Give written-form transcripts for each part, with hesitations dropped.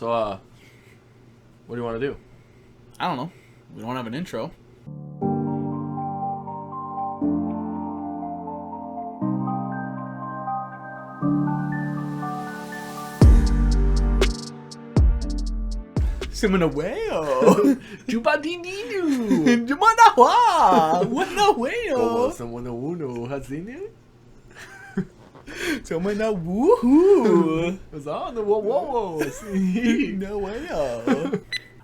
So, what do you want to do? I don't know. We don't have an intro. Simu whale. Jubadinidu. Jumanawa. Wana whale. Como someone uno hasinu. Somana woohoo. It's on the whoa. No whale.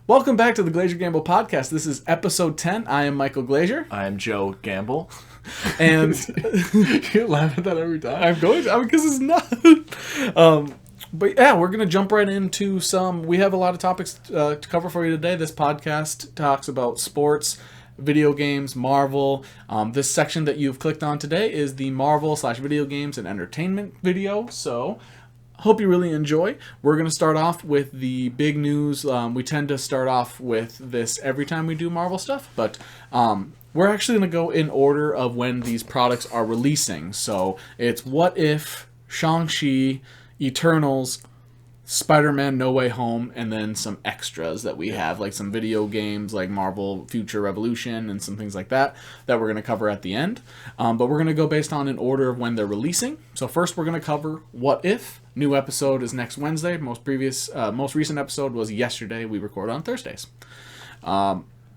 Welcome back to the Glaziar Gaming podcast. This is episode 10. I am Mychal Glaziar. I am Joe Gamble. And you laugh at that every time. I'm going to, because it's not. But yeah, we're going to jump right into we have a lot of topics to cover for you today. This podcast talks about sports, video games, Marvel. This section that you've clicked on today is the Marvel/video games and entertainment video. So, hope you really enjoy. We're going to start off with the big news. We tend to start off with this every time we do Marvel stuff, but we're actually going to go in order of when these products are releasing. So, it's What If, Shang-Chi, Eternals, Spiderman No Way Home, and then some extras that we have, like some video games like Marvel Future Revolution and some things like that we're going to cover at the end. But we're going to go based on an order of when they're releasing. So first we're going to cover What If. New episode is next Wednesday. Most recent episode was yesterday. We record on Thursdays.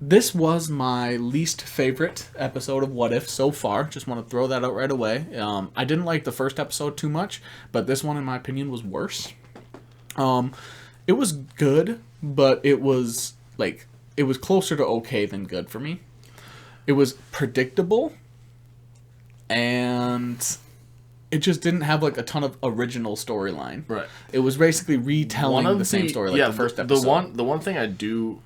This was my least favorite episode of What If so far. Just want to throw that out right away. I didn't like the first episode too much, but this one, in my opinion, was worse. It was good, but it was closer to okay than good for me. It was predictable, and it just didn't have like a ton of original storyline. Right. It was basically retelling the same story like the first episode. The one thing I do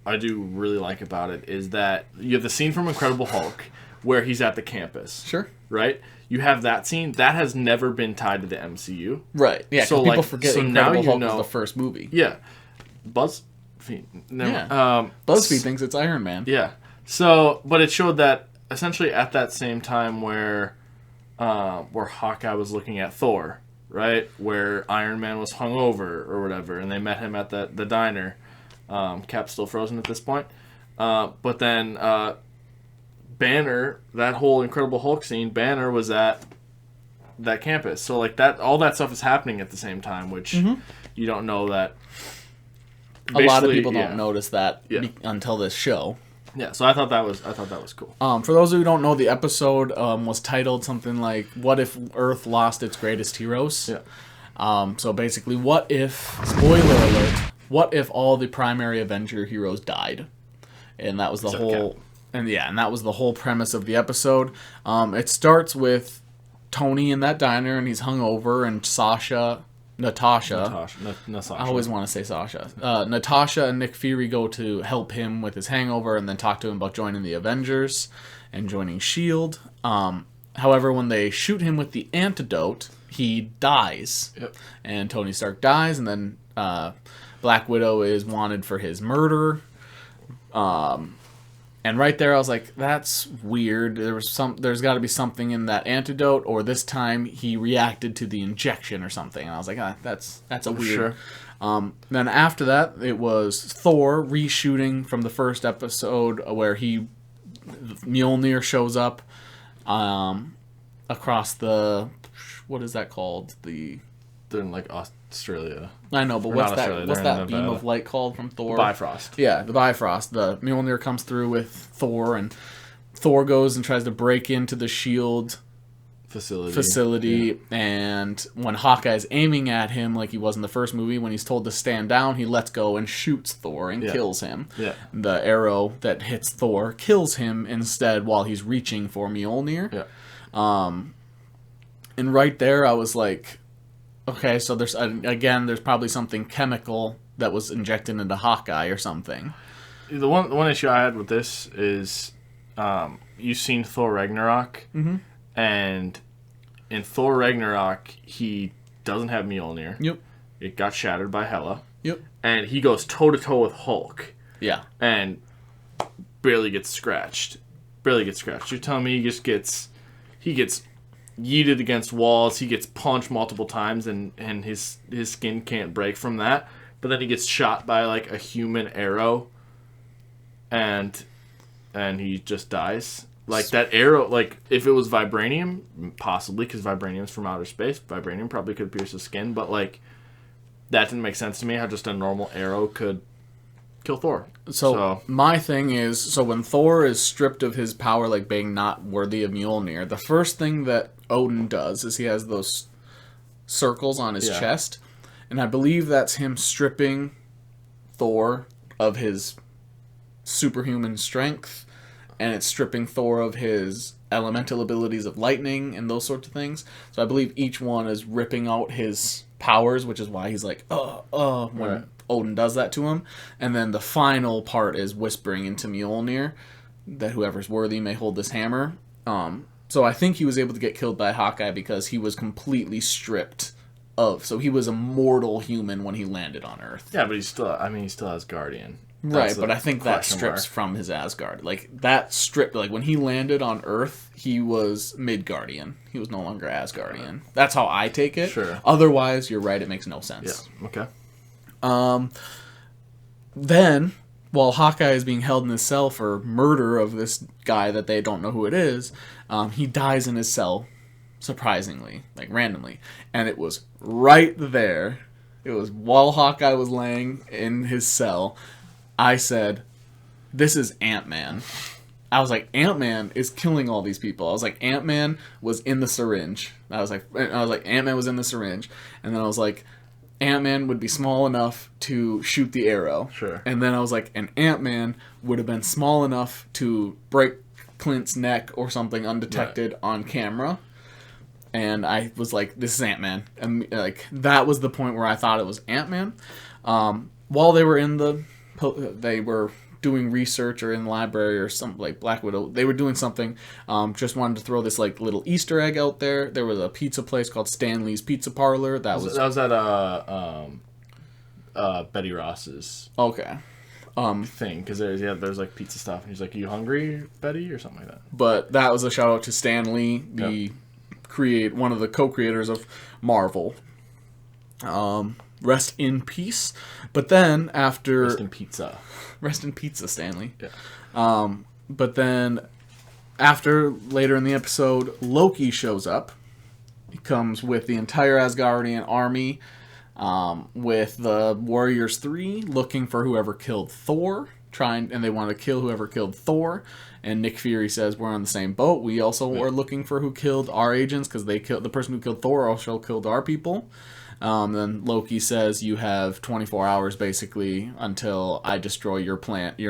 really like about it is that you have the scene from Incredible Hulk where he's at the campus. Sure. Right? You have that scene. That has never been tied to the MCU. Right. Yeah, so people forget Incredible Hulk was the first movie. Yeah. BuzzFeed. BuzzFeed thinks it's Iron Man. Yeah. So, but it showed that essentially at that same time where Hawkeye was looking at Thor, right? Where Iron Man was hungover or whatever, and they met him at the diner. Cap's still frozen at this point. But then Banner, that whole Incredible Hulk scene, Banner was at that campus. So like that, all that stuff is happening at the same time, which you don't know that. A lot of people don't notice that until this show. Yeah, so I thought that was cool. For those who don't know, the episode was titled something like "What If Earth Lost Its Greatest Heroes?" Yeah. So basically, what if? Spoiler alert. What if all the primary Avenger heroes died? And that was the whole. And that was the whole premise of the episode. It starts with Tony in that diner, and he's hungover, and Natasha. I always want to say Sasha. Natasha and Nick Fury go to help him with his hangover, and then talk to him about joining the Avengers and joining S.H.I.E.L.D. However, when they shoot him with the antidote, he dies. Yep. And Tony Stark dies, and then Black Widow is wanted for his murder. And right there, I was like, "That's weird." There's got to be something in that antidote, or this time he reacted to the injection or something. And I was like, "That's a weird." Sure. Then after that, it was Thor reshooting from the first episode where Mjolnir shows up across the, what is that called? They're in like Australia. I know, but what's that beam of light called from Thor? Bifrost. Yeah, the Bifrost. The Mjolnir comes through with Thor, and Thor goes and tries to break into the S.H.I.E.L.D. facility. Yeah. And when Hawkeye's aiming at him like he was in the first movie, when he's told to stand down, he lets go and shoots Thor and kills him. Yeah. The arrow that hits Thor kills him instead while he's reaching for Mjolnir. Yeah. And right there, I was like, okay, so there's probably something chemical that was injected into Hawkeye or something. The one issue I had with this is you've seen Thor Ragnarok, and in Thor Ragnarok he doesn't have Mjolnir. Yep. It got shattered by Hela. Yep. And he goes toe to toe with Hulk. Yeah. And barely gets scratched. You're telling me he gets yeeted against walls, he gets punched multiple times, and his skin can't break from that. but then he gets shot by like a human arrow, and he just dies. Like that arrow, like if it was vibranium, possibly, because vibranium's from outer space. Vibranium probably could pierce his skin, but like that didn't make sense to me. How just a normal arrow could kill Thor. So my thing is, so when Thor is stripped of his power, like being not worthy of Mjolnir, the first thing that Odin does is he has those circles on his chest, and I believe that's him stripping Thor of his superhuman strength, and it's stripping Thor of his elemental abilities of lightning and those sorts of things. So I believe each one is ripping out his powers, which is why he's like, when Odin does that to him. And then the final part is whispering into Mjolnir that whoever's worthy may hold this hammer. So I think he was able to get killed by Hawkeye because he was completely stripped of... So he was a mortal human when he landed on Earth. Yeah, but he still has Guardian. Right, but I think that strips from his Asgard. Like, that stripped... Like, when he landed on Earth, he was Midgardian. He was no longer Asgardian. That's how I take it. Sure. Otherwise, you're right, it makes no sense. Yeah, okay. Then, while Hawkeye is being held in his cell for murder of this guy that they don't know who it is, he dies in his cell, surprisingly, like randomly. And it was right there. It was while Hawkeye was laying in his cell. I said, this is Ant-Man. I was like, Ant-Man is killing all these people. I was like, Ant-Man was in the syringe. I was like, Ant-Man was in the syringe. And then I was like, Ant-Man would be small enough to shoot the arrow. Sure. And then I was like, an Ant-Man would have been small enough to break Clint's neck or something undetected on camera. And I was like, this is Ant-Man. And like that was the point where I thought it was Ant-Man. While they were doing research or in the library or something, like Black Widow, they were doing something. Just wanted to throw this like little Easter egg out there. There was a pizza place called Stanley's Pizza Parlor. That was at Betty Ross's thing, because there's like pizza stuff, and he's like, "Are you hungry, Betty?" or something like that. But that was a shout out to Stan Lee, one of the co-creators of Marvel. Rest in peace. But then after... Rest in pizza. Rest in pizza, Stanley. Yeah. But then after, later in the episode, Loki shows up. He comes with the entire Asgardian army, with the Warriors 3 looking for whoever killed Thor. And they want to kill whoever killed Thor. And Nick Fury says, we're on the same boat. We also are looking for who killed our agents, because the person who killed Thor also killed our people. Then Loki says, you have 24 hours, basically, until I destroy your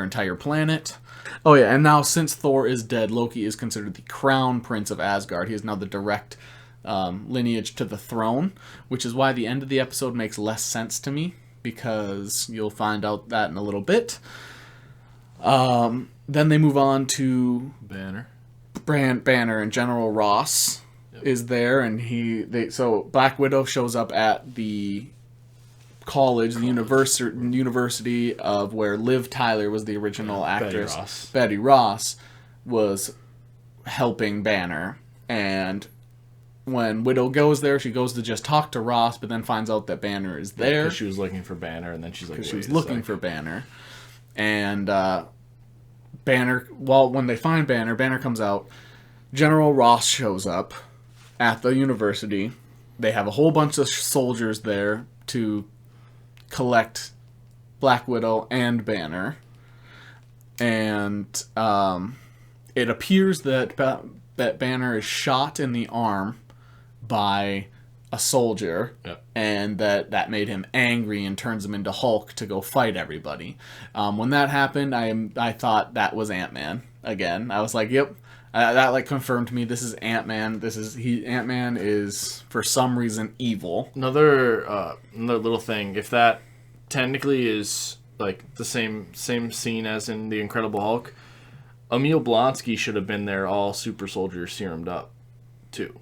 entire planet. Oh, yeah, and now, since Thor is dead, Loki is considered the crown prince of Asgard. He is now the direct lineage to the throne, which is why the end of the episode makes less sense to me, because you'll find out that in a little bit. Then they move on to... Banner, and General Ross is there, and so Black Widow shows up at the college, the university of where Liv Tyler was the original actress. Betty Ross was helping Banner, and when Widow goes there, she goes to just talk to Ross, but then finds out that Banner is there. Because she was looking for Banner, and then she's like, she was looking for Banner, and Banner. Well, when they find Banner, Banner comes out. General Ross shows up at the university. They have a whole bunch of soldiers there to collect Black Widow and Banner. And it appears that Banner is shot in the arm by a soldier, and that made him angry and turns him into Hulk to go fight everybody. When that happened, I thought that was Ant-Man again. I was like, yep. That like confirmed to me this is Ant-Man. Ant-Man is for some reason evil. Another little thing. If that technically is like the same scene as in the Incredible Hulk, Emil Blonsky should have been there, all super soldier serumed up, too.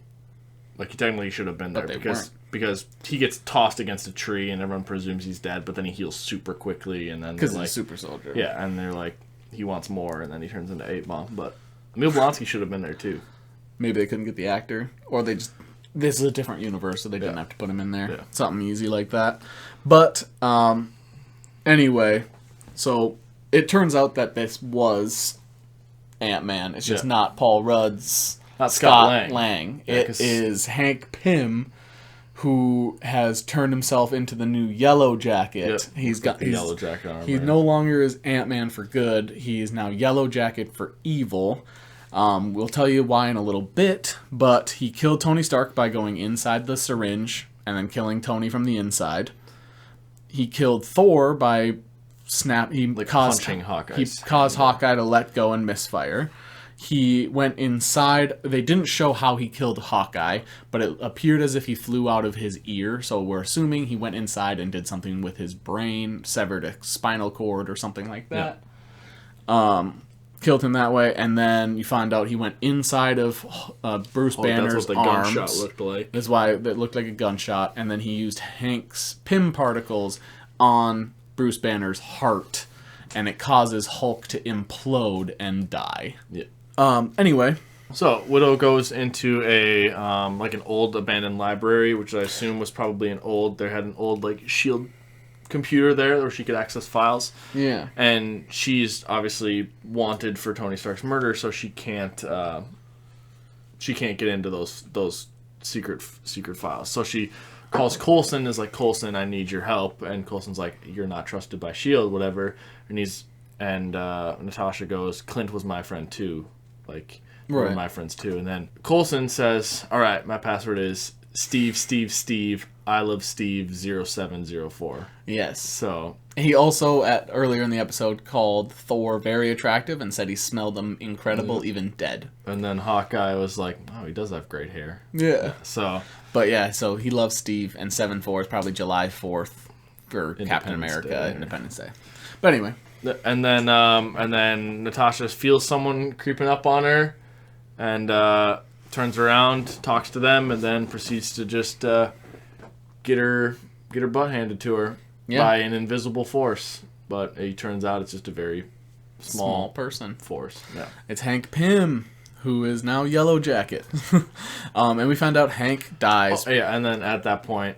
Like he technically should have been there because he gets tossed against a tree and everyone presumes he's dead, but then he heals super quickly and then because he's a super soldier. Yeah, and they're like he wants more, and then he turns into 8-Bomb, but. Emil Blonsky should have been there, too. Maybe they couldn't get the actor. Or they just... This is a different universe, so they didn't have to put him in there. Yeah. Something easy like that. But, Anyway, so it turns out that this was Ant-Man. It's just not Paul Rudd's Not Scott Lang. Yeah, it is Hank Pym, who has turned himself into the new Yellow Jacket. Yep. He's Yellow Jacket armor. He no longer is Ant-Man for good. He is now Yellow Jacket for evil. We'll tell you why in a little bit, but he killed Tony Stark by going inside the syringe and then killing Tony from the inside. He killed Thor by punching Hawkeye. He caused Hawkeye to let go and misfire. He went inside. They didn't show how he killed Hawkeye, but it appeared as if he flew out of his ear, so we're assuming he went inside and did something with his brain, severed a spinal cord or something like that. Yeah. Killed him that way, and then you find out he went inside of Bruce Banner's that's what the arms. gunshot looked like. That's why it looked like a gunshot, and then he used Hank's Pym particles on Bruce Banner's heart, and it causes Hulk to implode and die. Yeah. Anyway. So, Widow goes into a, like an old abandoned library, which I assume was probably they had an old, like, SHIELD computer there where she could access files. Yeah. And she's obviously wanted for Tony Stark's murder, so she can't get into those secret files. So she calls Coulson, is like, Coulson, I need your help. And Coulson's like, you're not trusted by SHIELD, whatever. And Natasha goes, Clint was my friend too. Like, we're my friends too. And then Coulson says, all right, my password is Steve, I love Steve 0704. Yes. So he also earlier in the episode called Thor very attractive and said he smelled him incredible, even dead. And then Hawkeye was like, oh, he does have great hair. Yeah. So he loves Steve, and 7/4 is probably July 4th for Captain America Independence Day. But anyway. And then Natasha feels someone creeping up on her, and turns around, talks to them, and then proceeds to just get her butt handed to her by an invisible force. But it turns out it's just a very small person force. Yeah. It's Hank Pym, who is now Yellow Jacket. And we found out Hank dies. Oh, yeah, and then at that point,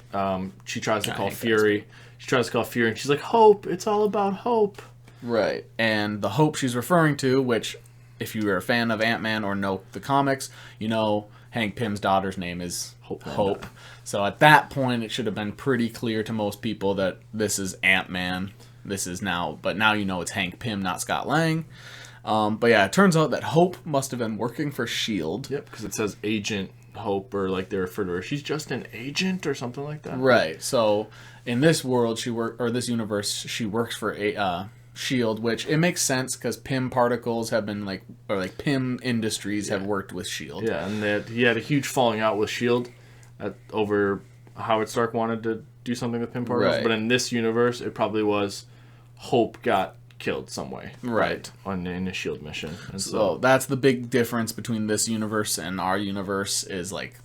she tries to call Fury. She tries to call Fury, and she's like, Hope! It's all about hope! Right. And the hope she's referring to, which, if you are a fan of Ant-Man or know the comics, you know Hank Pym's daughter's name is Hope. So at that point, it should have been pretty clear to most people that this is Ant-Man. But now you know it's Hank Pym, not Scott Lang. But yeah, it turns out that Hope must have been working for SHIELD. Yep, because it says Agent Hope, or like they refer to her, she's just an agent or something like that. Right. So in this world, this universe, she works for SHIELD, which it makes sense because Pym particles have been Pym Industries have worked with SHIELD. Yeah, and he had a huge falling out with SHIELD over Howard Stark wanted to do something with Pym particles. Right. But in this universe, it probably was Hope got killed some way. Right. In a SHIELD mission. And so that's the big difference between this universe and our universe is like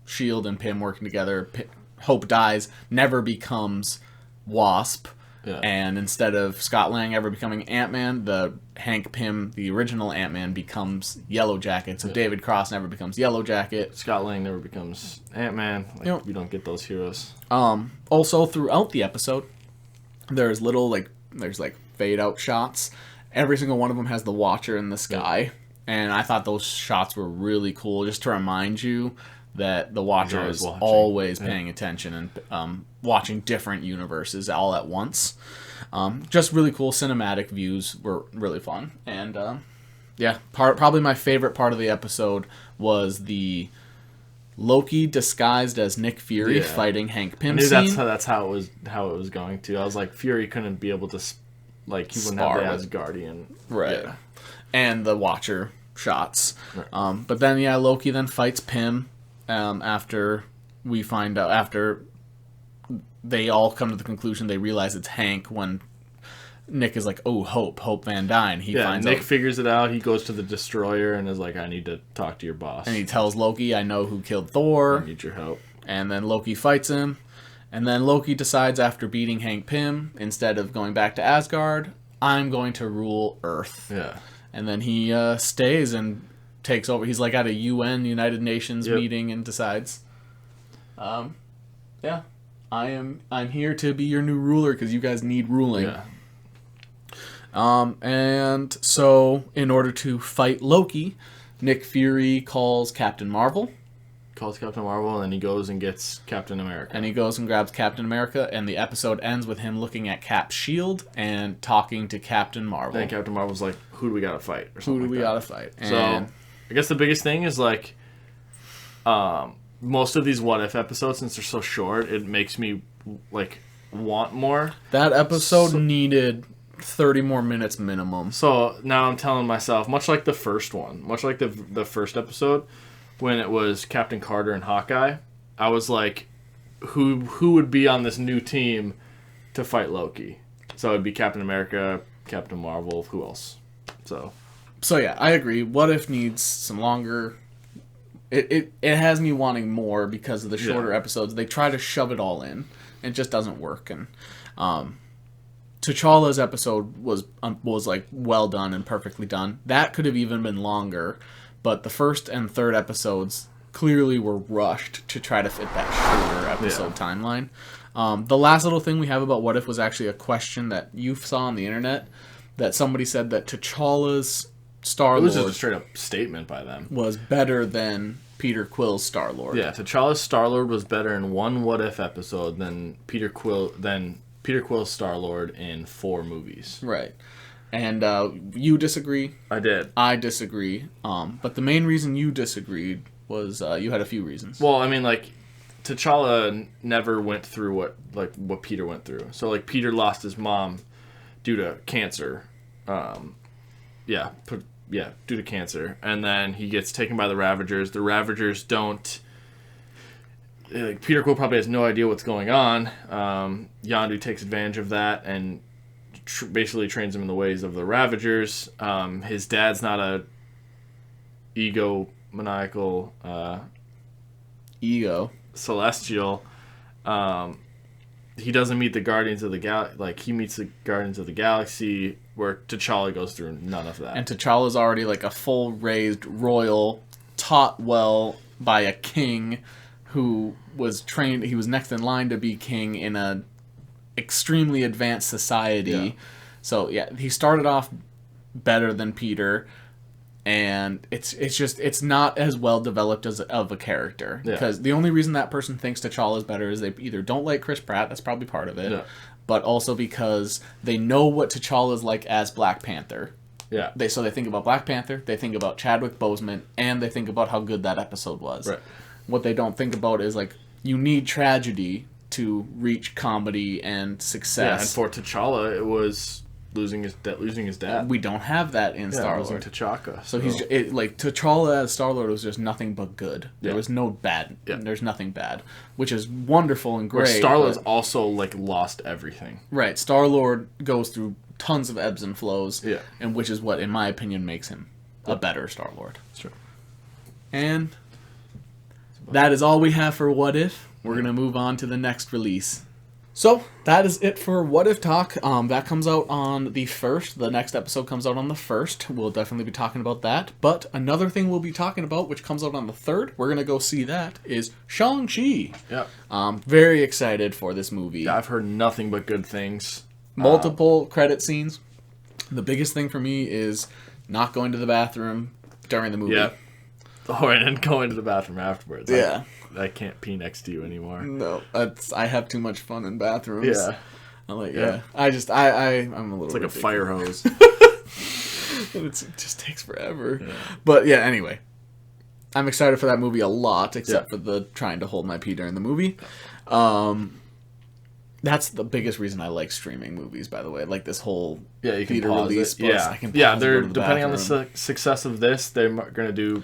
SHIELD and Pym working together. Hope dies, never becomes Wasp. Yeah. And instead of Scott Lang ever becoming Ant-Man, the Hank Pym, the original Ant-Man, becomes Yellow Jacket. So David Cross never becomes Yellow Jacket. Scott Lang never becomes Ant-Man. We don't get those heroes. Also, throughout the episode, there's fade out shots. Every single one of them has the Watcher in the sky. Yeah. And I thought those shots were really cool, just to remind you that the Watcher is always paying attention and watching different universes all at once. Just really cool cinematic views were really fun. And probably my favorite part of the episode was the Loki disguised as Nick Fury fighting Hank Pym. I knew that's how it was going to. I was like, Fury couldn't be able to he wouldn't have the Asgardian. Right. Yeah. And the Watcher shots. Right. But then Loki then fights Pym. After they all come to the conclusion, they realize it's Hank when Nick is like, oh, Hope Van Dyne. Nick figures it out. He goes to the Destroyer and is like, I need to talk to your boss. And he tells Loki, I know who killed Thor. I need your help. And then Loki fights him. And then Loki decides after beating Hank Pym, instead of going back to Asgard, I'm going to rule Earth. Yeah. And then he stays and takes over. He's like at a United Nations meeting and decides. I'm here to be your new ruler because you guys need ruling. Yeah. And so in order to fight Loki, Nick Fury calls Captain Marvel. Calls Captain Marvel, and then he goes and gets Captain America. And he goes and grabs Captain America, and the episode ends with him looking at Cap's shield and talking to Captain Marvel. Then Captain Marvel's like, who do we gotta fight? Or Who do we like gotta fight? So, I guess the biggest thing is, like, most of these What If episodes, since they're so short, it makes me, like, want more. That episode needed 30 more minutes minimum. So, now I'm telling myself, much like the first one, much like the first episode, when it was Captain Carter and Hawkeye, I was like, who would be on this new team to fight Loki? So it'd be Captain America, Captain Marvel, who else? So yeah, I agree. What If needs some longer. It has me wanting more because of the shorter episodes. They try to shove it all in, and it just doesn't work. And T'Challa's episode was like well done and perfectly done. That could have even been longer. But the first and third episodes clearly were rushed to try to fit that shorter episode timeline. The last little thing we have about What If was actually a question that you saw on the internet that somebody said that T'Challa's Star-Lord... It was just a straight-up statement by them. ...was better than Peter Quill's Star-Lord. Yeah, T'Challa's Star-Lord was better in one What If episode than Peter Quill's Star-Lord in 4 movies. Right. And you disagree. I did. I disagree. But the main reason you disagreed was you had a few reasons. Well, I mean, like, T'Challa never went through what Peter went through. So, like, Peter lost his mom due to cancer. Due to cancer. And then he gets taken by the Ravagers. The Ravagers don't... Peter Quill probably has no idea what's going on. Yondu takes advantage of that and... basically trains him in the ways of the Ravagers. His dad's not a egomaniacal celestial. He doesn't meet the Guardians of the he meets the Guardians of the Galaxy, where T'Challa goes through none of that. And T'Challa's already like a full raised royal, taught well by a king who was trained. He was next in line to be king in a extremely advanced society. Yeah. So yeah, he started off better than Peter, and it's not as well developed as of a character. Yeah. Because the only reason that person thinks T'Challa is better is they either don't like Chris Pratt, that's probably part of it, but also because they know what T'Challa is like as Black Panther. Yeah. They think about Black Panther, they think about Chadwick Boseman, and they think about how good that episode was. Right. What they don't think about is like you need tragedy to reach comedy and success. Yeah, and for T'Challa, it was losing his dad. We don't have that in Star-Lord. Losing T'Chaka. So he's T'Challa as Star-Lord was just nothing but good. There was no bad. Yeah. There's nothing bad, which is wonderful and great. Where Star-Lord's also like lost everything. Right. Star-Lord goes through tons of ebbs and flows. Yeah. And which is what, in my opinion, makes him a better Star-Lord. That's true. And that is all we have for What If. We're going to move on to the next release. So, that is it for What If Talk. That comes out on the 1st. The next episode comes out on the 1st. We'll definitely be talking about that. But another thing we'll be talking about, which comes out on the 3rd, we're going to go see that, is Shang-Chi. Yeah. Very excited for this movie. Yeah, I've heard nothing but good things. Multiple credit scenes. The biggest thing for me is not going to the bathroom during the movie. Yeah. Oh, and then going to the bathroom afterwards. Yeah. I can't pee next to you anymore. No, I have too much fun in bathrooms. Yeah. I'm like, I'm a little. It's like ridiculous. a fire hose. It just takes forever. Yeah. But yeah, anyway. I'm excited for that movie a lot, except for the trying to hold my pee during the movie. That's the biggest reason I like streaming movies, by the way. Like this whole you can theater pause release. it. Yeah, I can pause they're and go to the depending on bathroom. the success of this, they're going to do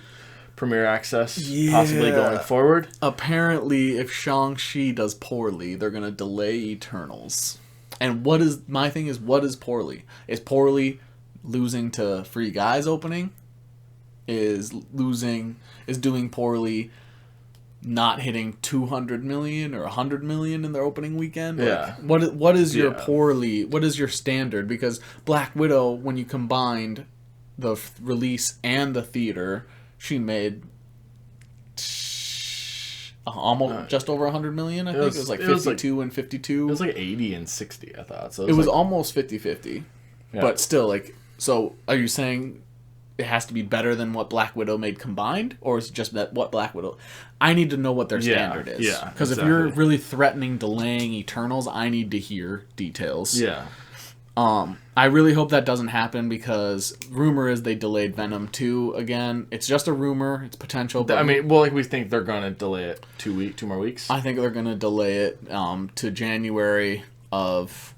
premiere access possibly going forward. Apparently, if Shang-Chi does poorly, they're going to delay Eternals. And what is poorly? Is poorly losing to Free Guys opening? Is doing poorly not hitting 200 million or 100 million in their opening weekend? Yeah. Like, what is your poorly? What is your standard? Because Black Widow, when you combined the release and the theater, she made almost just over 100 million. I think it was like 52 and 52. It was like 80 and 60. I thought so. It was almost 50-50, but still, like, so are you saying it has to be better than what Black Widow made combined, or is it just that what Black Widow? I need to know what their standard is. Yeah, because if you're really threatening delaying Eternals, I need to hear details. Yeah. I really hope that doesn't happen because rumor is they delayed Venom 2 again. It's just a rumor. It's potential. But I mean, well, like we think they're going to delay it 2 more weeks. I think they're going to delay it to January of...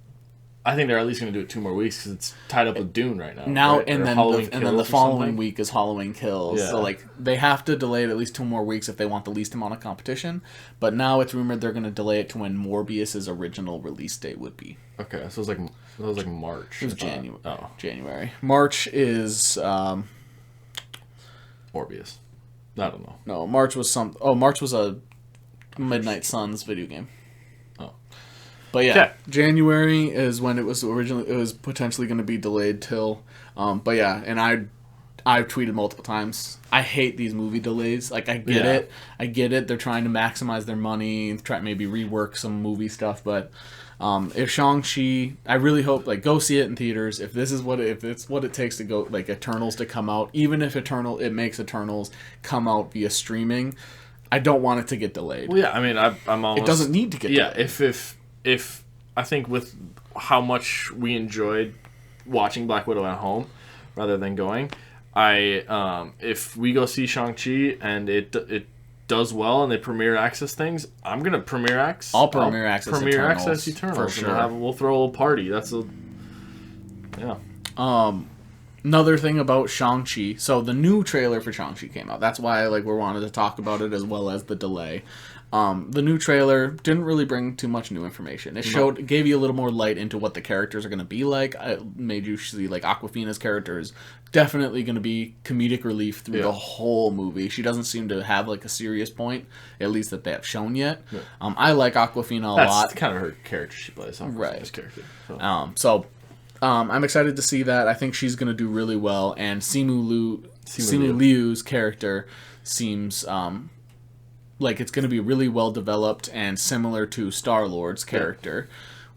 I think they're at least going to do it 2 more weeks because it's tied up with Dune right now. Now right? and then the following week is Halloween Kills. Yeah. So like they have to delay it at least 2 more weeks if they want the least amount of competition. But now it's rumored they're going to delay it to when Morbius's original release date would be. Okay, so it was like March. It was January. January. March is Morbius. I don't know. No, March was March was a Midnight Suns video game. But yeah, January is when it was potentially going to be delayed till. But yeah, and I've tweeted multiple times. I hate these movie delays. Like I get it. They're trying to maximize their money and try maybe rework some movie stuff. But if Shang-Chi, I really hope like go see it in theaters. If it's what it takes to go like Eternals to come out, even if it makes Eternals come out via streaming, I don't want it to get delayed. Well, yeah, I mean I'm almost. It doesn't need to get delayed. Yeah, if I think with how much we enjoyed watching Black Widow at home rather than going, if we go see Shang-Chi and it does well and they premiere access things, I'm gonna premiere access. I'll premiere access Eternals for sure. We'll throw a little party. Another thing about Shang-Chi. So the new trailer for Shang-Chi came out. That's why we wanted to talk about it as well as the delay. The new trailer didn't really bring too much new information. It gave you a little more light into what the characters are going to be like. It made you see like Awkwafina's character is definitely going to be comedic relief through the whole movie. She doesn't seem to have like a serious point, at least that they have shown yet. Yeah. I like Awkwafina a lot. That's kind of her character she plays. Right. Character. So. I'm excited to see that. I think she's going to do really well, and Simu Liu's character seems like it's going to be really well developed and similar to Star-Lord's character,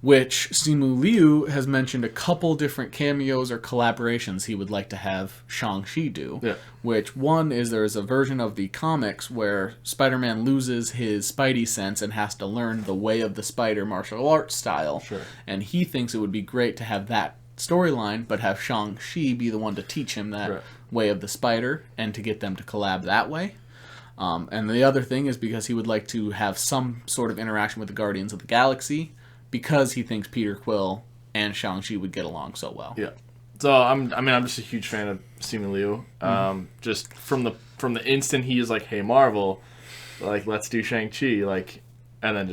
which Simu Liu has mentioned a couple different cameos or collaborations he would like to have Shang-Chi do. Yeah. Which one is there's a version of the comics where Spider-Man loses his Spidey sense and has to learn the way of the spider martial arts style. Sure. And he thinks it would be great to have that storyline, but have Shang-Chi be the one to teach him that way of the spider and to get them to collab that way. And the other thing is because he would like to have some sort of interaction with the Guardians of the Galaxy because he thinks Peter Quill and Shang-Chi would get along so well. Yeah. So I'm just a huge fan of Simu Liu. Just from the instant he is like, "Hey Marvel, like let's do Shang-Chi," like, and then he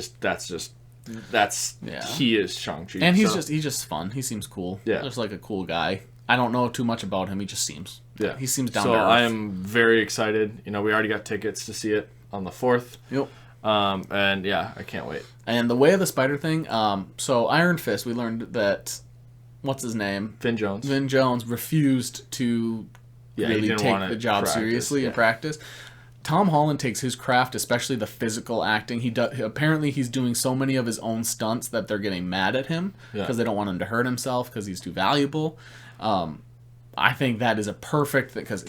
is Shang-Chi. And he's just fun. He seems cool. Yeah. Just like a cool guy. I don't know too much about him. He just seems. Yeah. He seems down to earth. So I am very excited. We already got tickets to see it on the 4th. Yep. And yeah, I can't wait. And the way of the spider thing, so Iron Fist, we learned that, what's his name? Vin Jones refused to really take the job seriously and practice. Tom Holland takes his craft, especially the physical acting. Apparently he's doing so many of his own stunts that they're getting mad at him because they don't want him to hurt himself because he's too valuable. I think that is a perfect thing because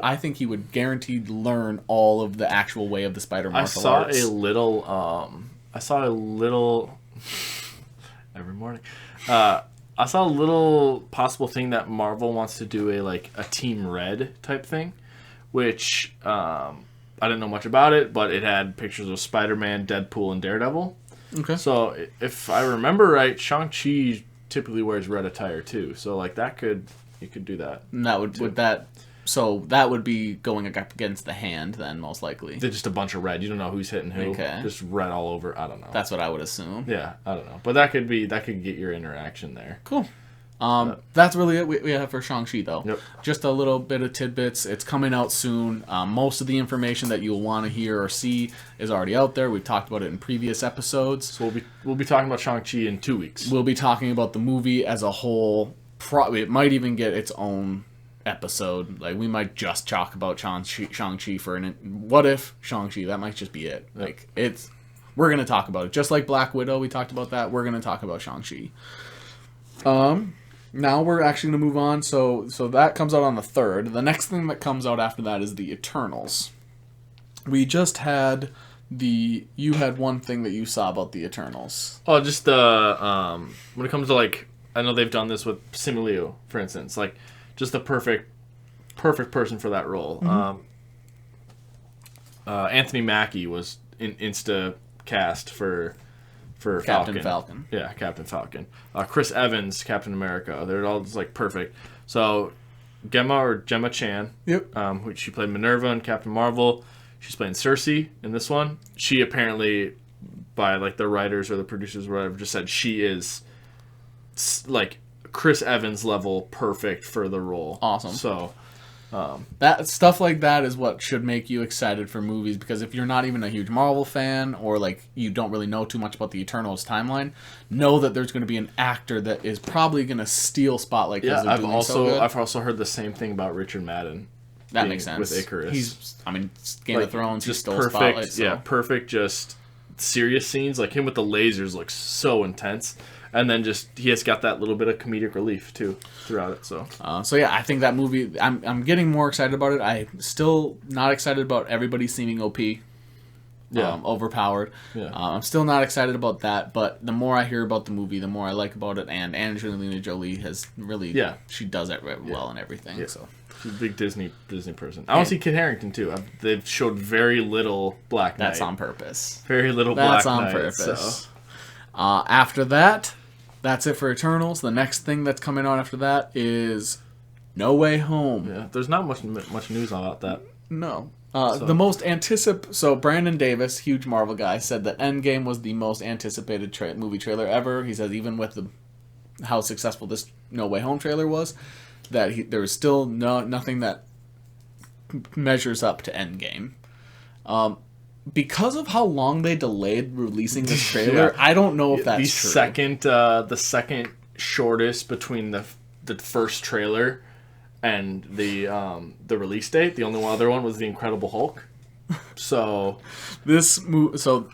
I think he would guaranteed learn all of the actual way of the spider martial arts. I saw a little every morning. I saw a little possible thing that Marvel wants to do a Team Red type thing, which I didn't know much about it, but it had pictures of Spider-Man, Deadpool, and Daredevil. Okay. So if I remember right, Shang-Chi typically wears red attire too. So you could do that. And that would be going up against the Hand then, most likely. They're just a bunch of red. You don't know who's hitting who. Okay. Just red all over. I don't know. That's what I would assume. Yeah, I don't know. But that could get your interaction there. Cool. That's really it we have for Shang-Chi, though. Yep. Just a little bit of tidbits. It's coming out soon. Most of the information that you'll want to hear or see is already out there. We've talked about it in previous episodes. So we'll be talking about Shang-Chi in 2 weeks. We'll be talking about the movie as a whole. It might even get its own episode. Like, we might just talk about Shang-Chi for what if Shang-Chi? That might just be it. Like, we're going to talk about it. Just like Black Widow, we talked about that. We're going to talk about Shang-Chi. Now we're actually going to move on. So that comes out on the 3rd. The next thing that comes out after that is the Eternals. We just had you had one thing that you saw about the Eternals. Oh, just the when it comes to, like, I know they've done this with Simu, for instance, like, just the perfect person for that role. Mm-hmm. Anthony Mackie was insta cast for Captain Falcon. Yeah, Captain Falcon. Chris Evans, Captain America. They're all just, like, perfect. So Gemma Chan. Yep. She played Minerva in Captain Marvel. She's playing Cersei in this one. She apparently, by, like, the writers or the producers or whatever, just said she is, like, Chris Evans level perfect for the role. Awesome. So that stuff like that is what should make you excited for movies, because if you're not even a huge Marvel fan, or, like, you don't really know too much about the Eternals timeline, know that there's going to be an actor that is probably going to steal spotlight. Yeah, I've also heard the same thing about Richard Madden. That makes sense. With Icarus. Game of Thrones, just he stole perfect, spotlight. So. Yeah, perfect, just serious scenes. Like, him with the lasers looks so intense. And then he has got that little bit of comedic relief, too, throughout it. So yeah, I think that movie, I'm getting more excited about it. I'm still not excited about everybody seeming OP. Yeah. Overpowered. Yeah. I'm still not excited about that, but the more I hear about the movie, the more I like about it. And Angelina Jolie has really, she does it well and everything. Yeah. So she's a big Disney person. I want to see Kit Harington too. They've showed very little Black Knight. That's on purpose. Very little Black Knight. That's on purpose. So. After that, that's it for Eternals. The next thing that's coming out after that is No Way Home. Yeah, there's not much news about that. No. The most So Brandon Davis, huge Marvel guy, said that Endgame was the most anticipated movie trailer ever. He says even with how successful this No Way Home trailer was, that there was still nothing that measures up to Endgame. Because of how long they delayed releasing this trailer, I don't know if that's true. The second shortest between the first trailer and the release date. The only other one was the Incredible Hulk. So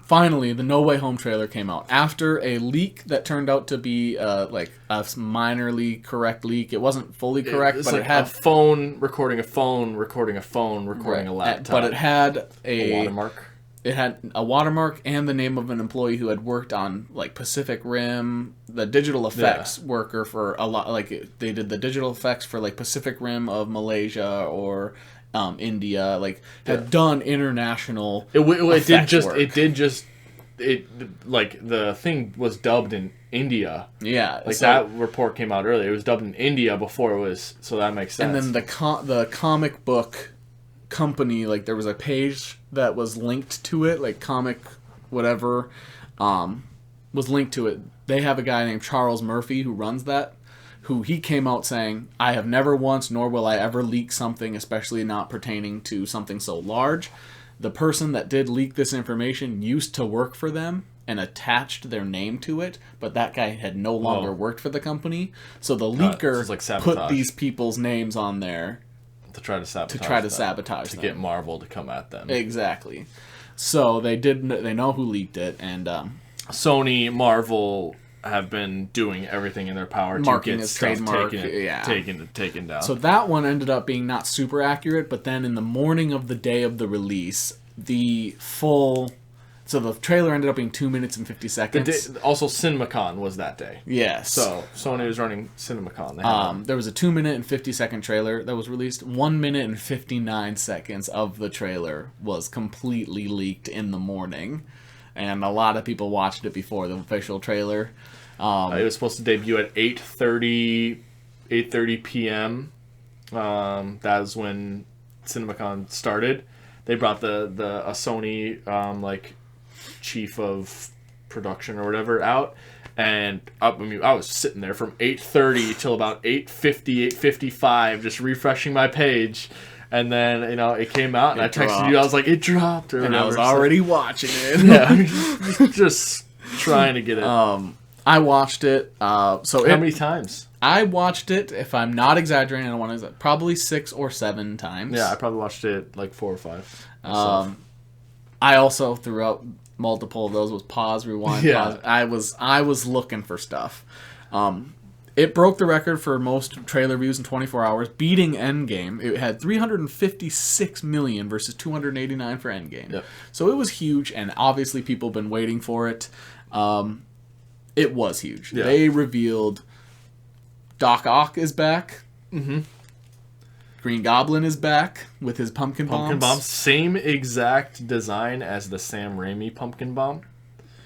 finally, the No Way Home trailer came out after a leak that turned out to be like a minorly correct leak. It wasn't fully correct, but it had a phone recording a phone recording a phone recording a laptop. But it had a watermark. It had a watermark and the name of an employee who had worked on, like, Pacific Rim, the digital effects worker for a lot. Like, they did the digital effects for, like, Pacific Rim of Malaysia or India. Like, had done international. The thing was dubbed in India. Yeah, like, that report came out earlier. It was dubbed in India before it was. So that makes sense. And then the comic book company, like, there was a page that was linked to it, like comic whatever was linked to it. They have a guy named Charles Murphy who runs that, who he came out saying, I have never once nor will I ever leak something, especially not pertaining to something so large. The person that did leak this information used to work for them and attached their name to it, but that guy had no longer worked for the company, so the leaker put these people's names on there to try to sabotage them. To get Marvel to come at them. Exactly. So they know who leaked it, and Sony, Marvel have been doing everything in their power to get stuff taken down. So that one ended up being not super accurate, but then in the morning of the day of the release, the trailer ended up being 2 minutes and 50 seconds. Also, CinemaCon was that day. Yes. So Sony was running CinemaCon. There was a 2 minute and 50 second trailer that was released. 1 minute and 59 seconds of the trailer was completely leaked in the morning, and a lot of people watched it before the official trailer. It was supposed to debut at 8:30 p.m. That was when CinemaCon started. They brought a Sony chief of production or whatever out, and I was sitting there from 8:30 till about 8:50, 8:55, just refreshing my page, and then it came out, and I texted you. I was like, it dropped, and I was already watching it. Yeah, just trying to get it. I watched it. How many times? I watched it, if I'm not exaggerating, I don't want to, probably 6 or 7 times. Yeah, I probably watched it like 4 or 5. I also, throughout multiple of those, was pause, rewind, pause. I was looking for stuff. It broke the record for most trailer views in 24 hours, beating Endgame. It had 356 million versus 289 for Endgame. Yep. So it was huge, and obviously people have been waiting for it. It was huge. Yeah. They revealed Doc Ock is back. Mm-hmm. Green Goblin is back with his pumpkin bombs. Same exact design as the Sam Raimi pumpkin bomb.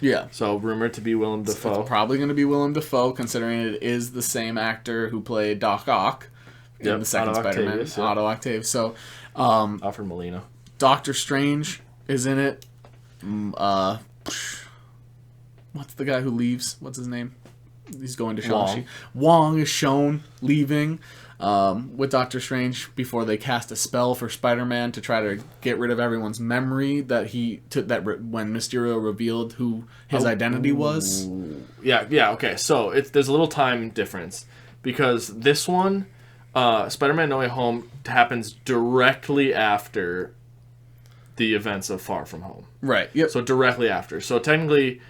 Yeah. So rumored to be Willem Dafoe. It's probably going to be Willem Dafoe, considering it is the same actor who played Doc Ock in the second Spider-Man. Otto Octavius. So, Alfred Molina. Doctor Strange is in it. What's the guy who leaves? What's his name? He's going to Shang-Chi. Wong is shown leaving with Doctor Strange before they cast a spell for Spider-Man to try to get rid of everyone's memory that when Mysterio revealed who his identity was. Yeah, okay. So there's a little time difference because this one, Spider-Man No Way Home, happens directly after the events of Far From Home. Right. Yep. So directly after. So technically...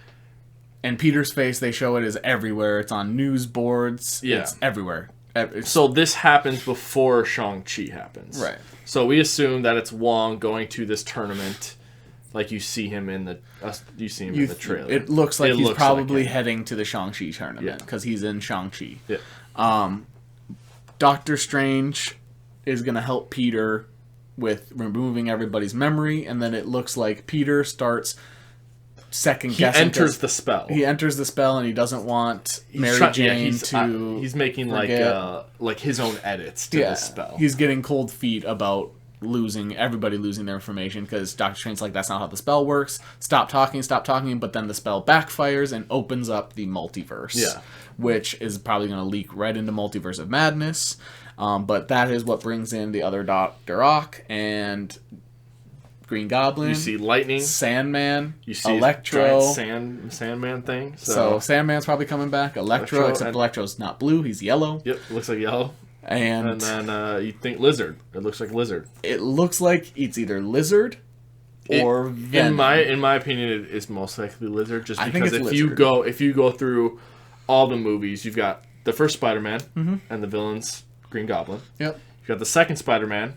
And Peter's face, they show it is everywhere. It's on news boards. Yeah. It's everywhere. So this happens before Shang-Chi happens. Right. So we assume that it's Wong going to this tournament, like you see him in the in the trailer. It looks like he's probably heading to the Shang-Chi tournament because he's in Shang-Chi. Yeah. Doctor Strange is going to help Peter with removing everybody's memory, and then it looks like Peter starts second guessing. He enters the spell. He enters the spell, and he doesn't want Mary Jane to. He's making forget. like his own edits to the spell. He's getting cold feet about everybody losing their information because Doctor Strange's like, that's not how the spell works. Stop talking. But then the spell backfires and opens up the multiverse. Yeah. Which is probably going to leak right into Multiverse of Madness. But that is what brings in the other Dr. Ock and Green Goblin. You see lightning. Sandman. You see Electro. Sandman thing. So Sandman's probably coming back. Electro except Electro's not blue. He's yellow. Yep, looks like yellow. And then you think Lizard. It looks like Lizard. It looks like it's either Lizard or Venom. In my opinion, it's most likely Lizard. Just because if Lizard. you go through all the movies, you've got the first Spider-Man and the villain's Green Goblin. Yep. You've got the second Spider-Man,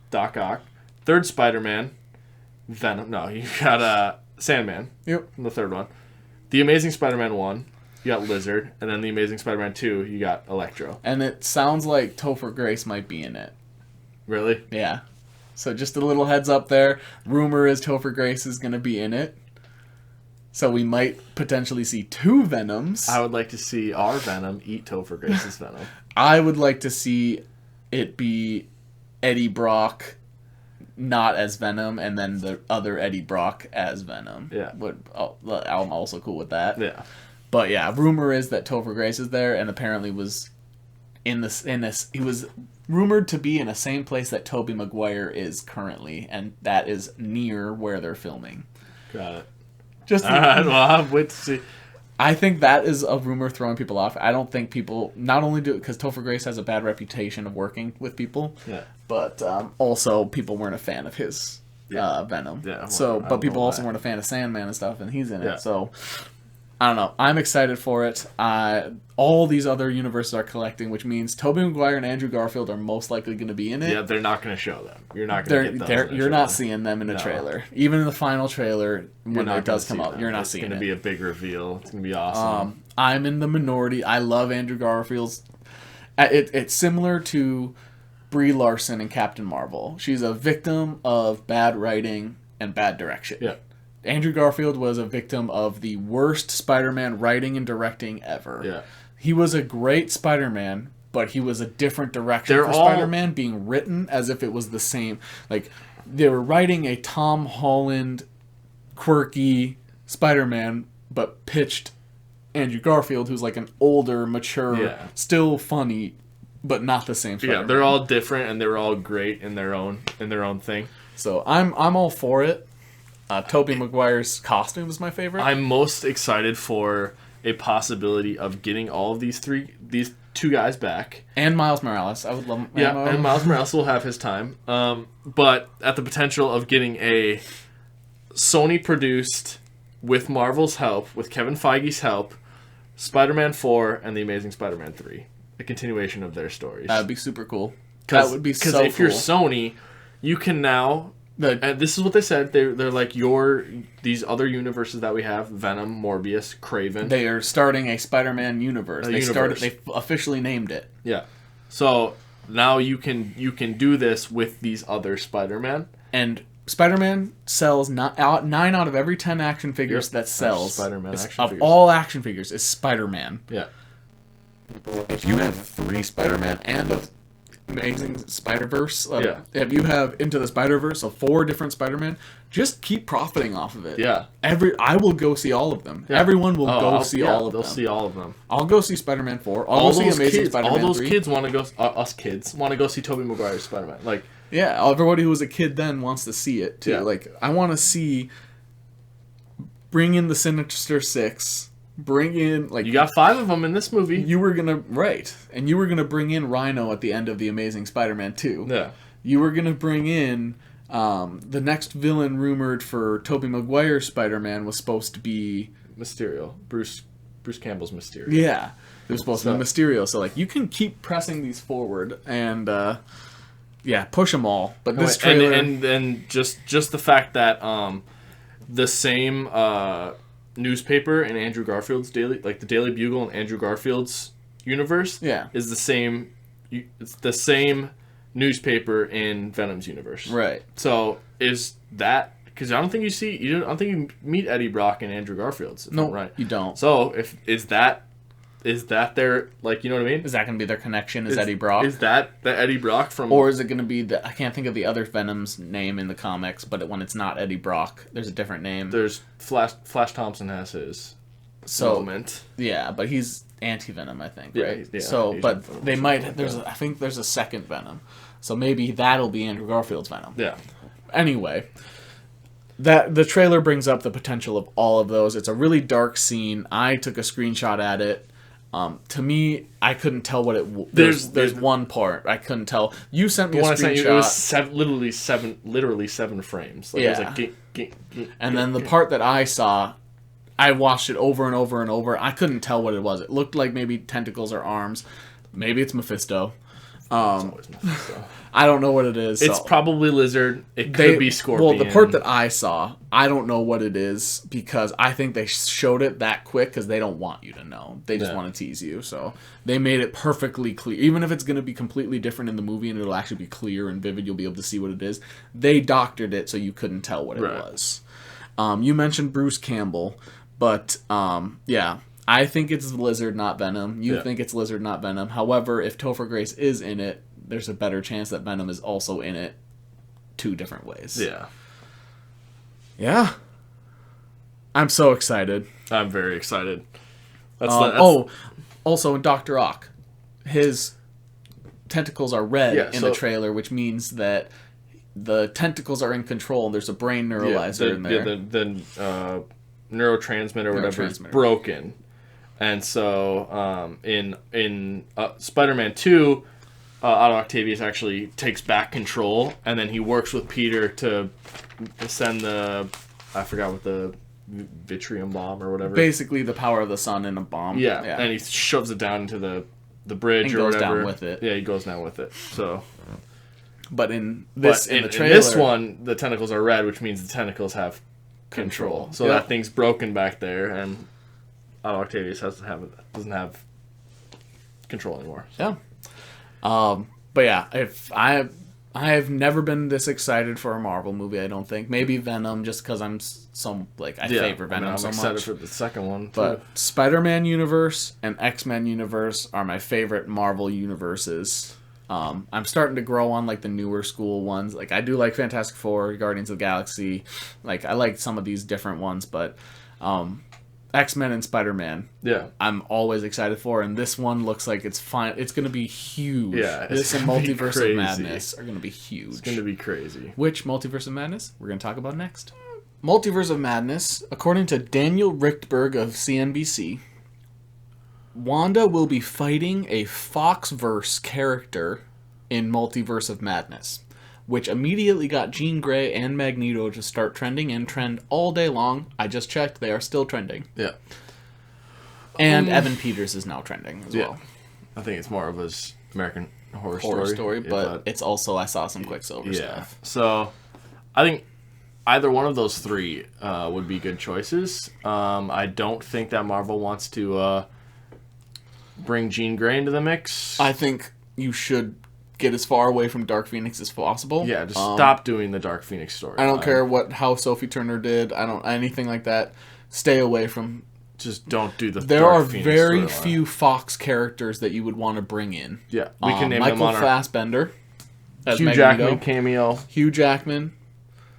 Doc Ock. Third Spider-Man, Venom. No, you've got Sandman. Yep. In the third one. The Amazing Spider-Man 1, you got Lizard. And then the Amazing Spider-Man 2, you got Electro. And it sounds like Topher Grace might be in it. Really? Yeah. So just a little heads up there. Rumor is Topher Grace is going to be in it. So we might potentially see 2 Venoms. I would like to see our Venom eat Topher Grace's Venom. I would like to see it be Eddie Brock not as Venom, and then the other Eddie Brock as Venom. Yeah. I'm also cool with that. Yeah. But yeah, rumor is that Topher Grace is there, and apparently was he was rumored to be in the same place that Tobey Maguire is currently, and that is near where they're filming. Got it. Just I'll wait to see. I think that is a rumor throwing people off. I don't think people not only do it because Topher Grace has a bad reputation of working with people, but also people weren't a fan of his Venom. Yeah. But people also weren't a fan of Sandman and stuff, and he's in it. So I don't know. I'm excited for it. All these other universes are collecting, which means Tobey Maguire and Andrew Garfield are most likely going to be in it. Yeah, they're not going to show them. You're not going to get them. You're not seeing them in a trailer. Even in the final trailer, when it does come out, you're not seeing it. It's going to be a big reveal. It's going to be awesome. I'm in the minority. I love Andrew Garfield's. It's similar to Brie Larson in Captain Marvel. She's a victim of bad writing and bad direction. Yeah. Andrew Garfield was a victim of the worst Spider-Man writing and directing ever. Yeah. He was a great Spider-Man, but he was a different direction for Spider-Man being written as if it was the same. Like, they were writing a Tom Holland quirky Spider-Man, but pitched Andrew Garfield, who's like an older, mature, still funny, but not the same Spider-Man. Yeah, they're all different and they're all great in their own thing. So I'm all for it. Tobey Maguire's costume is my favorite. I'm most excited for a possibility of getting all of these two guys back. And Miles Morales. I would love and Miles Morales will have his time. But at the potential of getting a Sony-produced, with Marvel's help, with Kevin Feige's help, Spider-Man 4 and The Amazing Spider-Man 3. A continuation of their stories. That would be super cool. That would be so cool. Because if you're Sony, you can now... and this is what they said. They're like, these other universes that we have, Venom, Morbius, Kraven. They are starting a Spider-Man universe. They officially named it. Yeah. So now you can do this with these other Spider-Man. And Spider-Man sells 9 out of every 10 action figures that sells. Spider-Man action figures. Of all action figures, is Spider-Man. Yeah. If you have 3 Spider-Man and a Amazing Spider-Verse, if you have Into the Spider-Verse, so 4 different Spider-Man, just keep profiting off of it. Yeah. I will go see all of them. Yeah. Everyone will go see all of them. They'll see all of them. I'll go see Spider-Man 4. I'll go see Amazing Spider-Man 3. All those kids want to go... us kids want to go see Tobey Maguire's Spider-Man. Like... Yeah, everybody who was a kid then wants to see it, too. Yeah. Like, I want to see... Bring in the Sinister Six... Bring in, like... You got 5 of them in this movie. You were gonna... Right. And you were gonna bring in Rhino at the end of The Amazing Spider-Man 2. Yeah. You were gonna bring in... the next villain rumored for Tobey Maguire's Spider-Man was supposed to be... Mysterio. Bruce Campbell's Mysterio. Yeah. It was supposed to be Mysterio. So, like, you can keep pressing these forward and... yeah, push them all. But this trailer... And just the fact that the same... newspaper in Andrew Garfield's the Daily Bugle in Andrew Garfield's universe is the same. It's the same newspaper in Venom's universe. Right. So is that because I don't think you meet Eddie Brock and Andrew Garfield's. No, right. You don't. So is that their, like, you know what I mean? Is that going to be their connection? Is Eddie Brock? Is that the Eddie Brock from... Or is it going to be I can't think of the other Venom's name in the comics, but when it's not Eddie Brock, there's a different name. There's Flash Thompson has his moment. Yeah, but he's anti-Venom, I think, right? Yeah, so, but Venom, they might... I think there's a second Venom. So maybe that'll be Andrew Garfield's Venom. Yeah. Anyway... the trailer brings up the potential of all of those. It's a really dark scene. I took a screenshot at it. To me, I couldn't tell what it. There's one part I couldn't tell. You sent me a screenshot. It was literally seven frames. Like, yeah. It was like, and then the part that I saw, I watched it over and over and over. I couldn't tell what it was. It looked like maybe tentacles or arms. Maybe it's Mephisto. It's always Mephisto. I don't know what it is. It's probably Lizard. It could be Scorpion. Well, the part that I saw, I don't know what it is because I think they showed it that quick because they don't want you to know. They just want to tease you. So they made it perfectly clear. Even if it's going to be completely different in the movie and it'll actually be clear and vivid, you'll be able to see what it is. They doctored it so you couldn't tell what it was. You mentioned Bruce Campbell, but yeah. I think it's Lizard, not Venom. You think it's Lizard, not Venom. However, if Topher Grace is in it, there's a better chance that Venom is also in it 2 different ways. Yeah. Yeah. I'm so excited. I'm very excited. Also in Dr. Ock, his tentacles are red in the trailer, which means that the tentacles are in control. There's a brain neuralizer in there. The neurotransmitter or whatever is broken. And so in Spider-Man 2, Otto Octavius actually takes back control, and then he works with Peter to send I forgot what the Vitrium bomb or whatever. Basically the power of the sun in a bomb. Yeah. And he shoves it down into the bridge or whatever. He goes down with it. Yeah, he goes down with it. So... But in the trailer... In this one, the tentacles are red, which means the tentacles have control. So that thing's broken back there, and Otto Octavius doesn't have control anymore. So. Yeah. But yeah, if I have never been this excited for a Marvel movie. I don't think. Maybe Venom, just because I'm favor Venom so much. I'm excited for the second one. But Spider-Man universe and X-Men universe are my favorite Marvel universes. I'm starting to grow on like the newer school ones. Like I do like Fantastic Four, Guardians of the Galaxy. Like I like some of these different ones, but X-Men and Spider-Man. Yeah, I'm always excited for, and this one looks like it's fine. It's going to be huge. Yeah, this and Multiverse of Madness are going to be huge. It's going to be crazy. Which Multiverse of Madness we're going to talk about next? Multiverse of Madness, according to Daniel Richtberg of CNBC, Wanda will be fighting a Foxverse character in Multiverse of Madness, which immediately got Jean Grey and Magneto to start trending and trend all day long. I just checked; they are still trending. Yeah. And Evan Peters is now trending as well. I think it's more of his American Horror Story, yeah, but it's also I saw some Quicksilver stuff. So, I think either one of those three would be good choices. I don't think that Marvel wants to bring Jean Grey into the mix. I think you should get as far away from Dark Phoenix as possible. Yeah, just stop doing the Dark Phoenix story. I don't care how Sophie Turner did. I don't anything like that. Stay away from. Just don't do the. There Dark are Phoenix very storyline. few Fox characters that you would want to bring in. Yeah, we can name Michael them on Fassbender as Hugh Magneto. Jackman cameo. Hugh Jackman,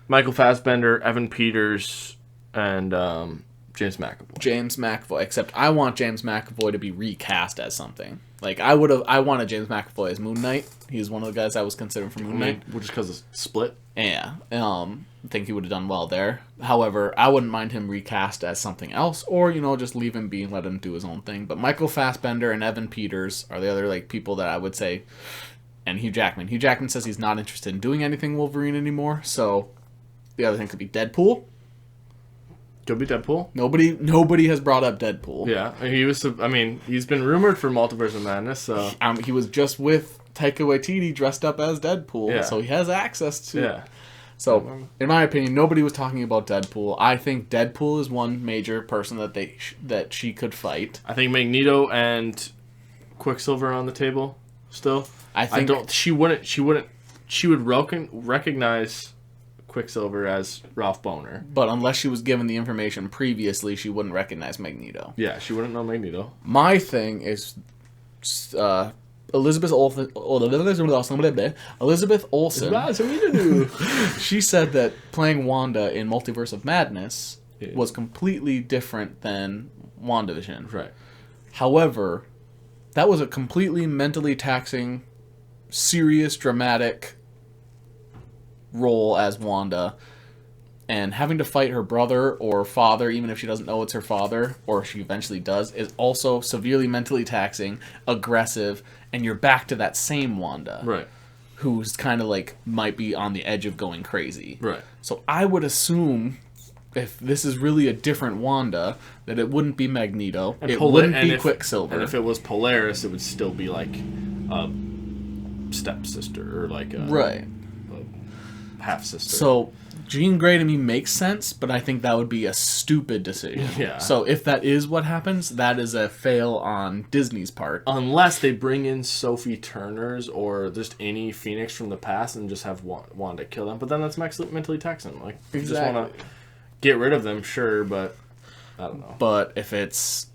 Michael Fassbender, Evan Peters, and James McAvoy. James McAvoy. Except I want James McAvoy to be recast as something. Like I wanted James McAvoy as Moon Knight. He's one of the guys I was considering for Moon Knight. Just because it's split. Yeah. I think he would have done well there. However, I wouldn't mind him recast as something else, or just leave him be and let him do his own thing. But Michael Fassbender and Evan Peters are the other people that I would say, and Hugh Jackman. Hugh Jackman says he's not interested in doing anything Wolverine anymore. So the other thing could be Deadpool. Could be Deadpool. Nobody has brought up Deadpool. Yeah, he was. I mean, he's been rumored for Multiverse of Madness. So he was just with Taika Waititi dressed up as Deadpool, Yeah. so he has access to. Yeah. So, in my opinion, nobody was talking about Deadpool. I think Deadpool is one major person that she could fight. I think Magneto and Quicksilver are on the table still. I think She would recognize Quicksilver as Ralph Boner. but unless she was given the information previously, she wouldn't recognize Magneto. Yeah, she wouldn't know Magneto. My thing is Elizabeth Olsen. She said that playing Wanda in Multiverse of Madness was completely different than WandaVision. Right. However, that was a completely mentally taxing, serious, dramatic role as Wanda. And having to fight her brother or father, even if she doesn't know it's her father, or she eventually does, is also severely mentally taxing, aggressive, and you're back to that same Wanda. Right. Who's kind of might be on the edge of going crazy. Right. So I would assume, if this is really a different Wanda, that it wouldn't be Magneto, it wouldn't be Quicksilver. And if it was Polaris, it would still be like a stepsister or like a right. half sister. So Jean Grey to me makes sense, but I think that would be a stupid decision. Yeah. So if that is what happens, that is a fail on Disney's part. Unless they bring in Sophie Turner's or just any Phoenix from the past and just have Wanda kill them. But then that's mentally taxing. Like, you just want to get rid of them, sure, but I don't know. But if it's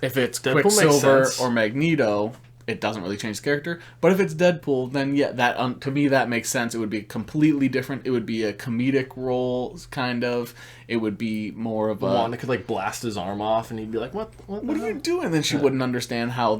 Deadpool Quicksilver or Magneto, it doesn't really change the character. But if it's Deadpool, then yeah, that to me that makes sense. It would be completely different. It would be a comedic role, kind of. It would be more of a Wanda could blast his arm off, and he'd be like, "What are you doing?" And then she wouldn't understand how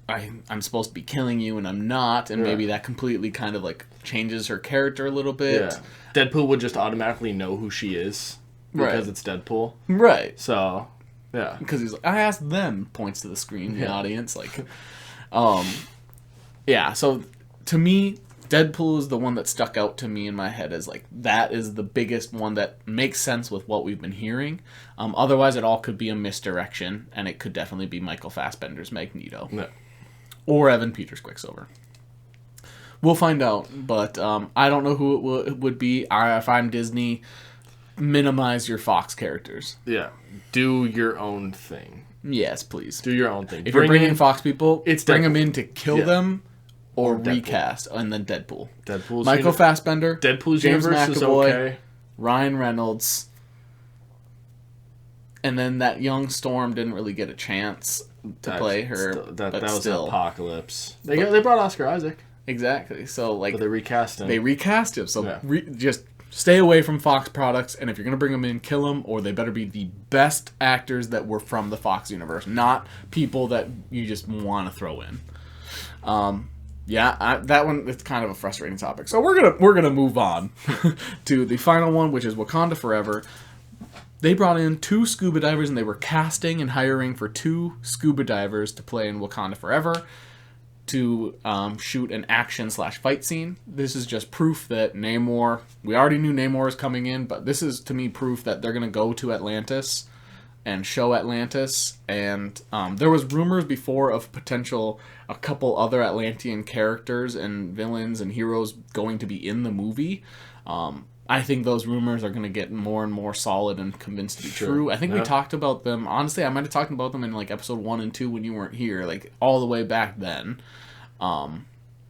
I'm supposed to be killing you, and I'm not. And maybe that completely kind of changes her character a little bit. Yeah. Deadpool would just automatically know who she is because it's Deadpool. Right. So yeah, because he's I asked them, points to the screen, the audience, yeah, so to me, Deadpool is the one that stuck out to me in my head as that is the biggest one that makes sense with what we've been hearing. Otherwise, it all could be a misdirection, and it could definitely be Michael Fassbender's Magneto. No. Or Evan Peters' Quicksilver. We'll find out, but I don't know who it would be. If I'm Disney, minimize your Fox characters. Yeah, do your own thing. Yes, please. Do your own thing. If you're bringing in Fox people, bring them in to kill them or recast, and then Deadpool. Michael Fassbender, Deadpool's James universe McAvoy, is okay. Ryan Reynolds, and then that young Storm didn't really get a chance to play her. That was Apocalypse. They brought Oscar Isaac. Exactly. So but they recast him. They recast him. So just stay away from Fox products, and if you're going to bring them in, kill them, or they better be the best actors that were from the Fox universe, not people that you just want to throw in. That one, it's kind of a frustrating topic. So we're gonna move on to the final one, which is Wakanda Forever. they brought in 2 scuba divers, and they were casting and hiring for 2 scuba divers to play in Wakanda Forever to shoot an action/fight scene. This is just proof that Namor, we already knew Namor was coming in, but this is, to me, proof that they're going to go to Atlantis and show Atlantis. And there was rumors before of a couple other Atlantean characters and villains and heroes going to be in the movie. I think those rumors are going to get more and more solid and convinced to be true. I think we talked about them. Honestly, I might have talked about them in like episode 1 and 2 when you weren't here, like all the way back then.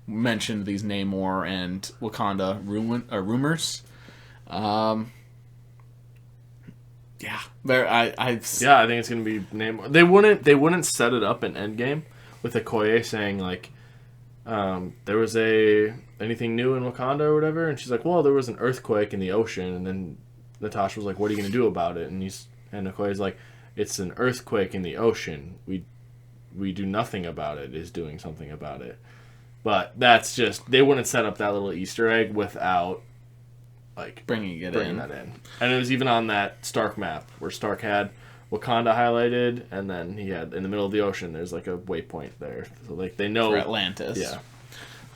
Mentioned these Namor and Wakanda rumors. Yeah, I think it's going to be Namor. They wouldn't set it up in Endgame with Okoye saying like, there was anything new in Wakanda or whatever, and she's like, well, there was an earthquake in the ocean, and then Natasha was like, what are you going to do about it? And Okoye's like, it's an earthquake in the ocean. We do nothing about it, is doing something about it. But that's just, they wouldn't set up that little Easter egg without like bringing that in. And it was even on that Stark map where Stark had Wakanda highlighted, and then he had in the middle of the ocean. There's like a waypoint there, so like they know for Atlantis. Yeah,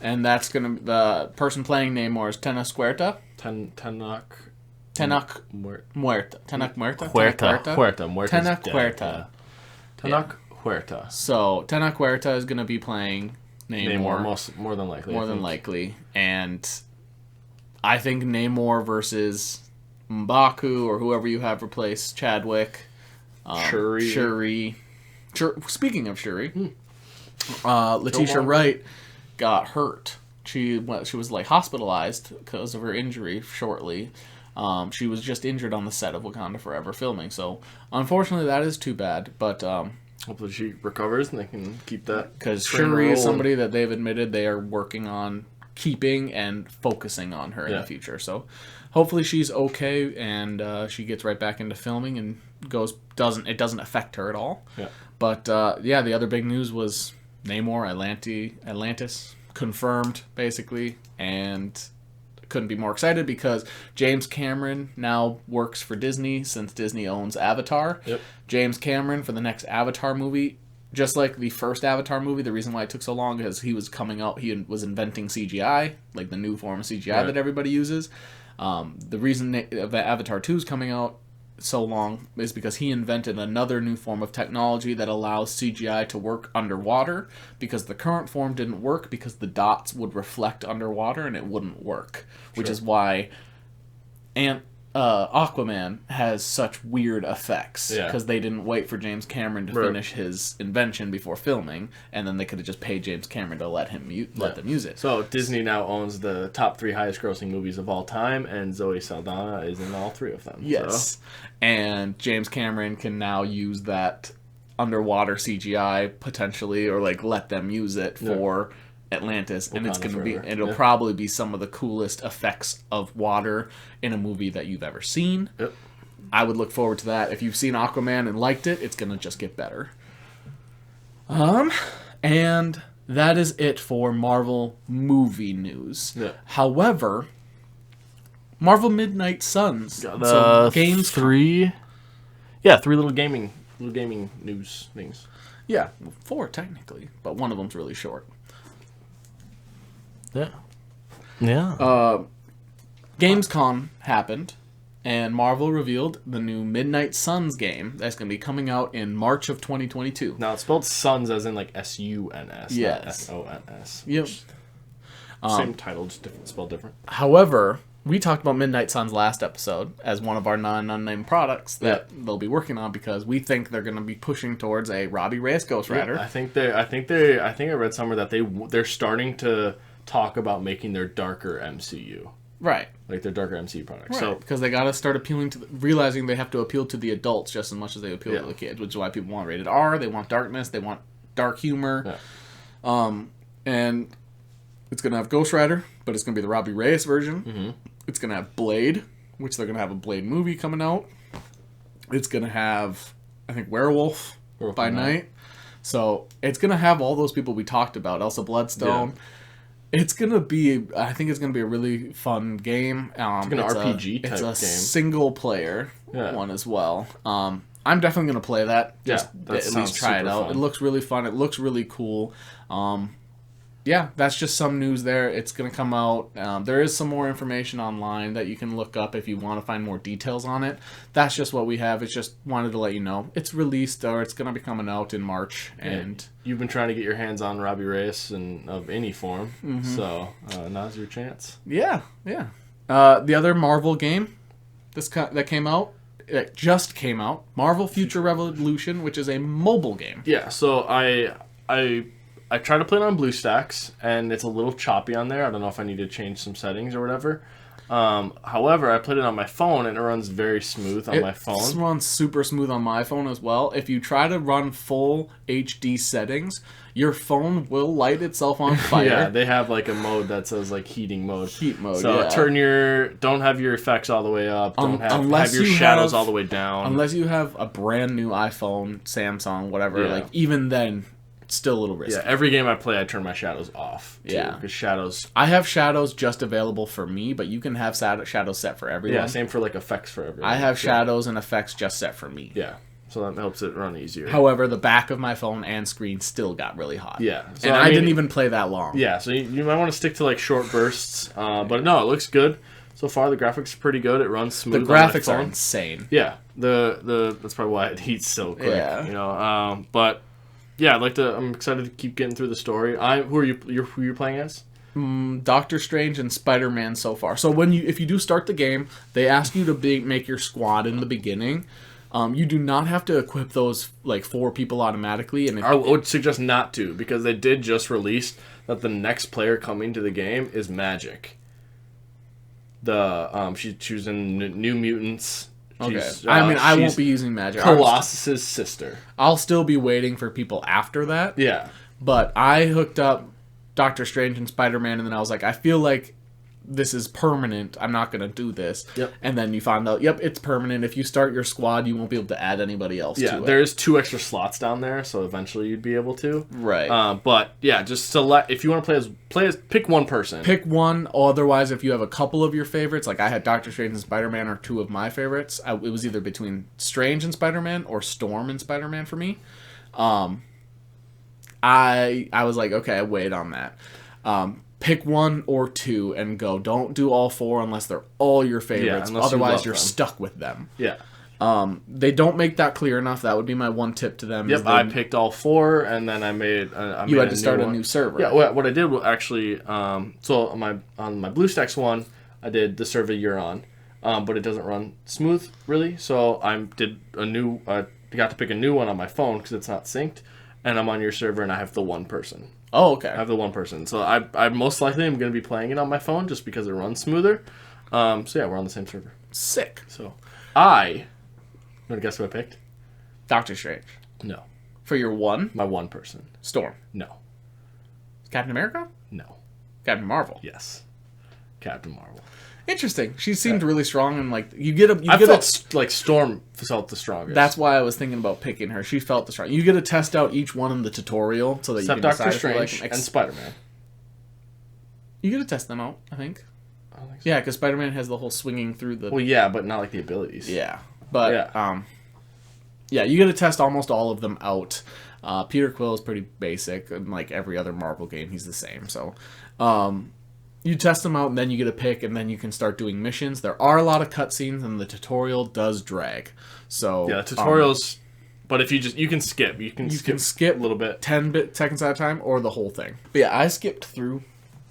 and that's gonna be the person playing Namor is Tenoch Huerta. Tenoch Huerta. Tenoch Huerta. So Tenoch Huerta is gonna be playing Namor more than likely. And I think Namor versus M'Baku or whoever you have replace Chadwick. Shuri. Speaking of Shuri, Letitia Wright got hurt. She was like hospitalized because of her injury shortly. She was just injured on the set of Wakanda Forever filming. So unfortunately, that is too bad. But hopefully she recovers and they can keep that. Because Shuri is somebody that they've admitted they are working on keeping and focusing on her in the future. So hopefully she's okay and she gets right back into filming and it doesn't affect her at all. Yeah. But the other big news was Namor, Atlantis confirmed basically, and couldn't be more excited because James Cameron now works for Disney since Disney owns Avatar. Yep. James Cameron for the next Avatar movie, just like the first Avatar movie, the reason why it took so long is he was was inventing CGI, like the new form of CGI that everybody uses. The reason Avatar 2 is coming out so long is because he invented another new form of technology that allows CGI to work underwater, because the current form didn't work because the dots would reflect underwater and it wouldn't work, which is why Aquaman has such weird effects, because they didn't wait for James Cameron to finish his invention before filming, and then they could have just paid James Cameron to let them use it. So Disney now owns the top 3 highest grossing movies of all time, and Zoe Saldana is in all 3 of them. Yes. So. And James Cameron can now use that underwater CGI potentially, or like let them use it for Atlantis, and it's going to be, and it'll probably be some of the coolest effects of water in a movie that you've ever seen. Yep. I would look forward to that. If you've seen Aquaman and liked it, it's going to just get better. And that is it for Marvel movie news. Yeah. However, Marvel Midnight Suns, games 3. Yeah, 3 little gaming news things. Yeah, 4 technically, but one of them's really short. Yeah. Yeah. Gamescom happened, and Marvel revealed the new Midnight Suns game that's going to be coming out in March of 2022. Now, it's spelled Suns as in like S-U-N-S, yes. Not S-O-N-S. Yep. Same title, just spelled different. However, we talked about Midnight Suns last episode as one of our non-unnamed products that they'll be working on, because we think they're going to be pushing towards a Robbie Reyes Ghost Rider. Yeah, I think I read somewhere that they're starting to talk about making their darker MCU. Right. Like their darker MCU products. Right. So because they got to start appealing to realizing they have to appeal to the adults just as much as they appeal to the kids, which is why people want rated R, they want darkness, they want dark humor. Yeah. And it's going to have Ghost Rider, but it's going to be the Robbie Reyes version. Mm-hmm. It's going to have Blade, which they're going to have a Blade movie coming out. It's going to have, I think, Werewolf by Night. So it's going to have all those people we talked about. Elsa Bloodstone. It's gonna be. I think it's gonna be a really fun game. It's like an RPG type It's a game. single player Yeah. one as well. I'm definitely gonna play that. Just that at sounds least try it super out. fun. It looks really fun. It looks really cool. Yeah, that's just some news there. It's going to come out. There is some more information online that you can look up if you want to find more details on it. That's just what we have. It's just wanted to let you know. It's released, or it's going to be coming out in March. And you've been trying to get your hands on Robbie Reyes of any form, so now's your chance. Yeah. The other Marvel game that came out, it just came out, Marvel Future Revolution, which is a mobile game. Yeah, so I tried to play it on BlueStacks, and it's a little choppy on there. I don't know if I need to change some settings or whatever. However, I played it on my phone, and it runs very smooth on my phone. It runs super smooth on my phone as well. If you try to run full HD settings, your phone will light itself on fire. Yeah, they have like a mode that says like heating mode. Heat mode, so yeah. Don't have your effects all the way up. Don't unless have your you shadows have- all the way down. Unless you have a brand new iPhone, Samsung, whatever, Yeah. like even then, it's still a little risky. Yeah, every game I play, I turn my shadows off. Too, Yeah. because shadows. I have shadows just available for me, but you can have shadows set for everyone. Yeah, same for like effects for everyone. I have shadows and effects just set for me. Yeah, so that helps it run easier. However, the back of my phone and screen still got really hot. Yeah, and I didn't even play that long. Yeah, so you might want to stick to like short bursts, but no, it looks good so far. The graphics are pretty good. It runs smooth. The on my graphics are phone. insane. Yeah, the that's probably why it heats so quick. Yeah. You know, but yeah, I'm excited to keep getting through the story. Who are you playing as? Doctor Strange and Spider-Man so far. So if you do start the game, they ask you to make your squad in the beginning. You do not have to equip those like 4 people automatically, and I would suggest not to, because they did just release that the next player coming to the game is Magic. She's choosing New Mutants. okay. She's, I won't she's be using magic. Colossus's sister. I'll still be waiting for people after that. Yeah. But I hooked up Doctor Strange and Spider-Man, and then I was like, I feel like this is permanent. I'm not going to do this. Yep. And then you find out, it's permanent. If you start your squad, you won't be able to add anybody else to it. There's 2 extra slots down there, so eventually you'd be able to. Right. But yeah, just select if you want to play as pick one person. Pick one. Otherwise, if you have a couple of your favorites, like I had Doctor Strange and Spider-Man are 2 of my favorites. It was either between Strange and Spider-Man or Storm and Spider-Man for me. I was like, okay, I wait on that. Pick 1 or 2 and go. Don't do all 4 unless they're all your favorites. unless Otherwise, you you're love them. stuck with them. Yeah. They don't make that clear enough. That would be my one tip to them. Yep, I picked all 4, and then I made. You had to start a a new server. Yeah, what I did was actually, so on my BlueStacks one, I did the server you're on, but it doesn't run smooth really. So I did a new. Got to pick a new one on my phone because it's not synced, and I'm on your server, and I have the one person. Oh, okay. I have the one person, so I most likely am going to be playing it on my phone just because it runs smoother. So yeah, we're on the same server. Sick. So you want to guess who I picked? Doctor Strange. No, For your one, my one person. Storm. No, Captain America? no, Captain Marvel. yes, Captain Marvel. Interesting. She seemed really strong, and like I felt like Storm felt the strongest. That's why I was thinking about picking her. She felt the strong. You get to test out each one in the tutorial so that except you can Doctor decide if you like Strange them. and Spider-Man. You get to test them out, I think. I don't think so. Yeah, because Spider-Man has the whole swinging through the. Well, yeah, but not like the abilities. Yeah, but Yeah. yeah, you get to test almost all of them out. Peter Quill is pretty basic, and like every other Marvel game, he's the same. So, you test them out, and then you get a pick, and then you can start doing missions. There are a lot of cutscenes, and the tutorial does drag. So Yeah, the tutorials. But if you can skip. You can skip a little bit. 10 seconds at a time, or the whole thing. But yeah, I skipped through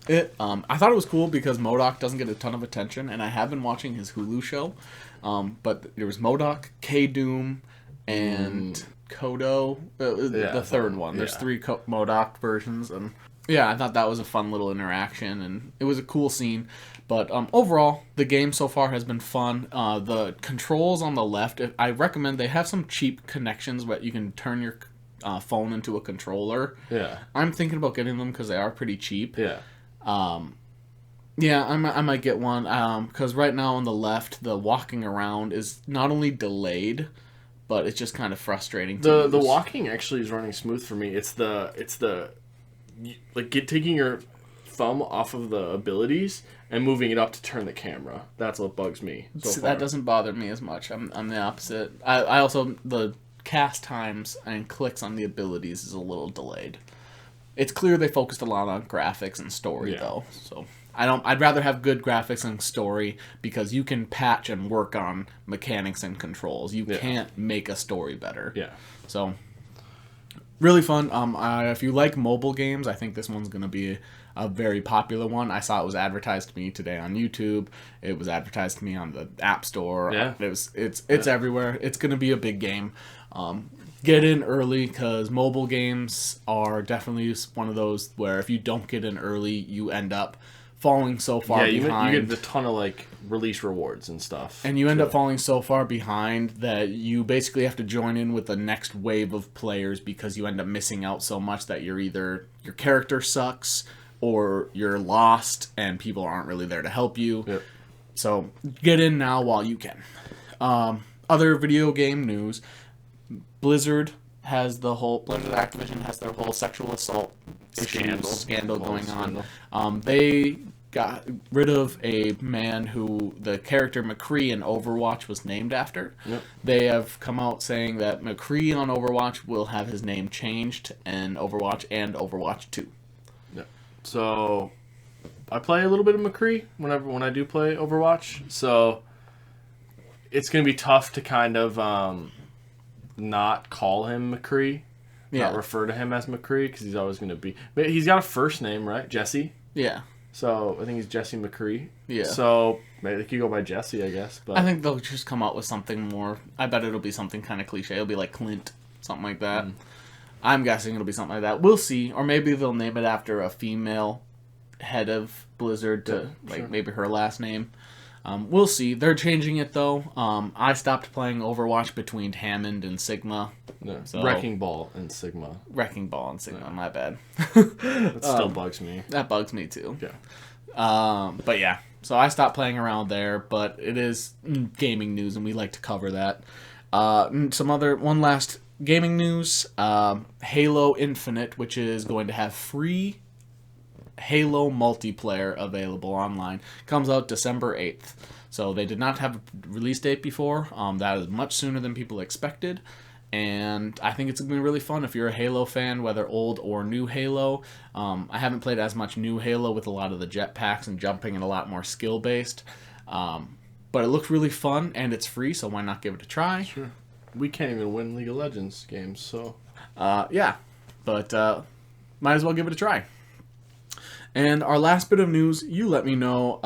it. I thought it was cool because MODOK doesn't get a ton of attention, and I have been watching his Hulu show. But there was MODOK, K-Doom, and Kodo, the third one. There's 3 MODOK versions, and yeah, I thought that was a fun little interaction, and it was a cool scene. But overall, the game so far has been fun. The controls on the left, I recommend they have some cheap connections where you can turn your phone into a controller. Yeah. I'm thinking about getting them because they are pretty cheap. Yeah. Yeah, I might get one because right now on the left, the walking around is not only delayed, but it's just kind of frustrating. The walking actually is running smooth for me. It's the taking your thumb off of the abilities and moving it up to turn the camera. That's what bugs me. See, that doesn't bother me as much. I'm the opposite. I also, the cast times and clicks on the abilities is a little delayed. It's clear they focused a lot on graphics and story though. So I'd rather have good graphics and story because you can patch and work on mechanics and controls. You can't make a story better. Yeah. So really fun. If you like mobile games, I think this one's going to be a very popular one. I saw it was advertised to me today on YouTube. It was advertised to me on the App Store. Yeah. It's everywhere. It's going to be a big game. Get in early because mobile games are definitely one of those where if you don't get in early, you end up falling so far behind. You get a ton of like release rewards and stuff. And you end up falling so far behind that you basically have to join in with the next wave of players because you end up missing out so much that you're either your character sucks or you're lost and people aren't really there to help you. Yep. So get in now while you can. Other video game news. Blizzard Activision has their whole sexual assault scandal going on. They got rid of a man who the character McCree in Overwatch was named after. Yep. They have come out saying that McCree on Overwatch will have his name changed in Overwatch and Overwatch 2. Yeah. So I play a little bit of McCree when I do play Overwatch. So it's going to be tough to kind of not call him McCree. Not refer to him as McCree because he's always going to be... But he's got a first name, right? Jesse? Yeah. So I think he's Jesse McCree. Yeah. So maybe they could go by Jesse, I guess. But I think they'll just come out with something more... I bet it'll be something kind of cliche. It'll be like Clint, something like that. I'm guessing it'll be something like that. We'll see. Or maybe they'll name it after a female head of Blizzard to maybe her last name. We'll see. They're changing it, though. I stopped playing Overwatch between Hammond and Sigma. No. So, Wrecking Ball and Sigma. My bad. That still bugs me. That bugs me, too. Yeah. But yeah, so I stopped playing around there, but it is gaming news, and we like to cover that. One last gaming news. Halo Infinite, which is going to have free Halo multiplayer available online, comes out December 8th. So they did not have a release date before. That is much sooner than people expected. And I think it's going to be really fun if you're a Halo fan, whether old or new Halo. I haven't played as much new Halo with a lot of the jetpacks and jumping and a lot more skill-based. But it looks really fun, and it's free, so why not give it a try? Sure. We can't even win League of Legends games, so... Yeah, but might as well give it a try. And our last bit of news, you let me know.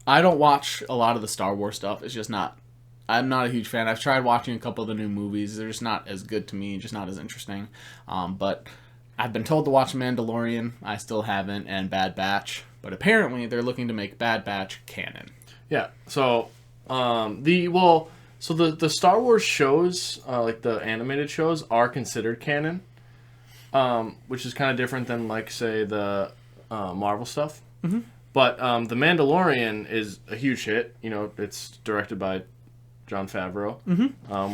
I don't watch a lot of the Star Wars stuff. It's just not... I'm not a huge fan. I've tried watching a couple of the new movies. They're just not as good to me, just not as interesting. But I've been told to watch Mandalorian. I still haven't, and Bad Batch. But apparently they're looking to make Bad Batch canon. Yeah. So the Star Wars shows, like the animated shows, are considered canon, which is kind of different than like say the Marvel stuff. Mm-hmm. But the Mandalorian is a huge hit. You know, it's directed by Jon Favreau,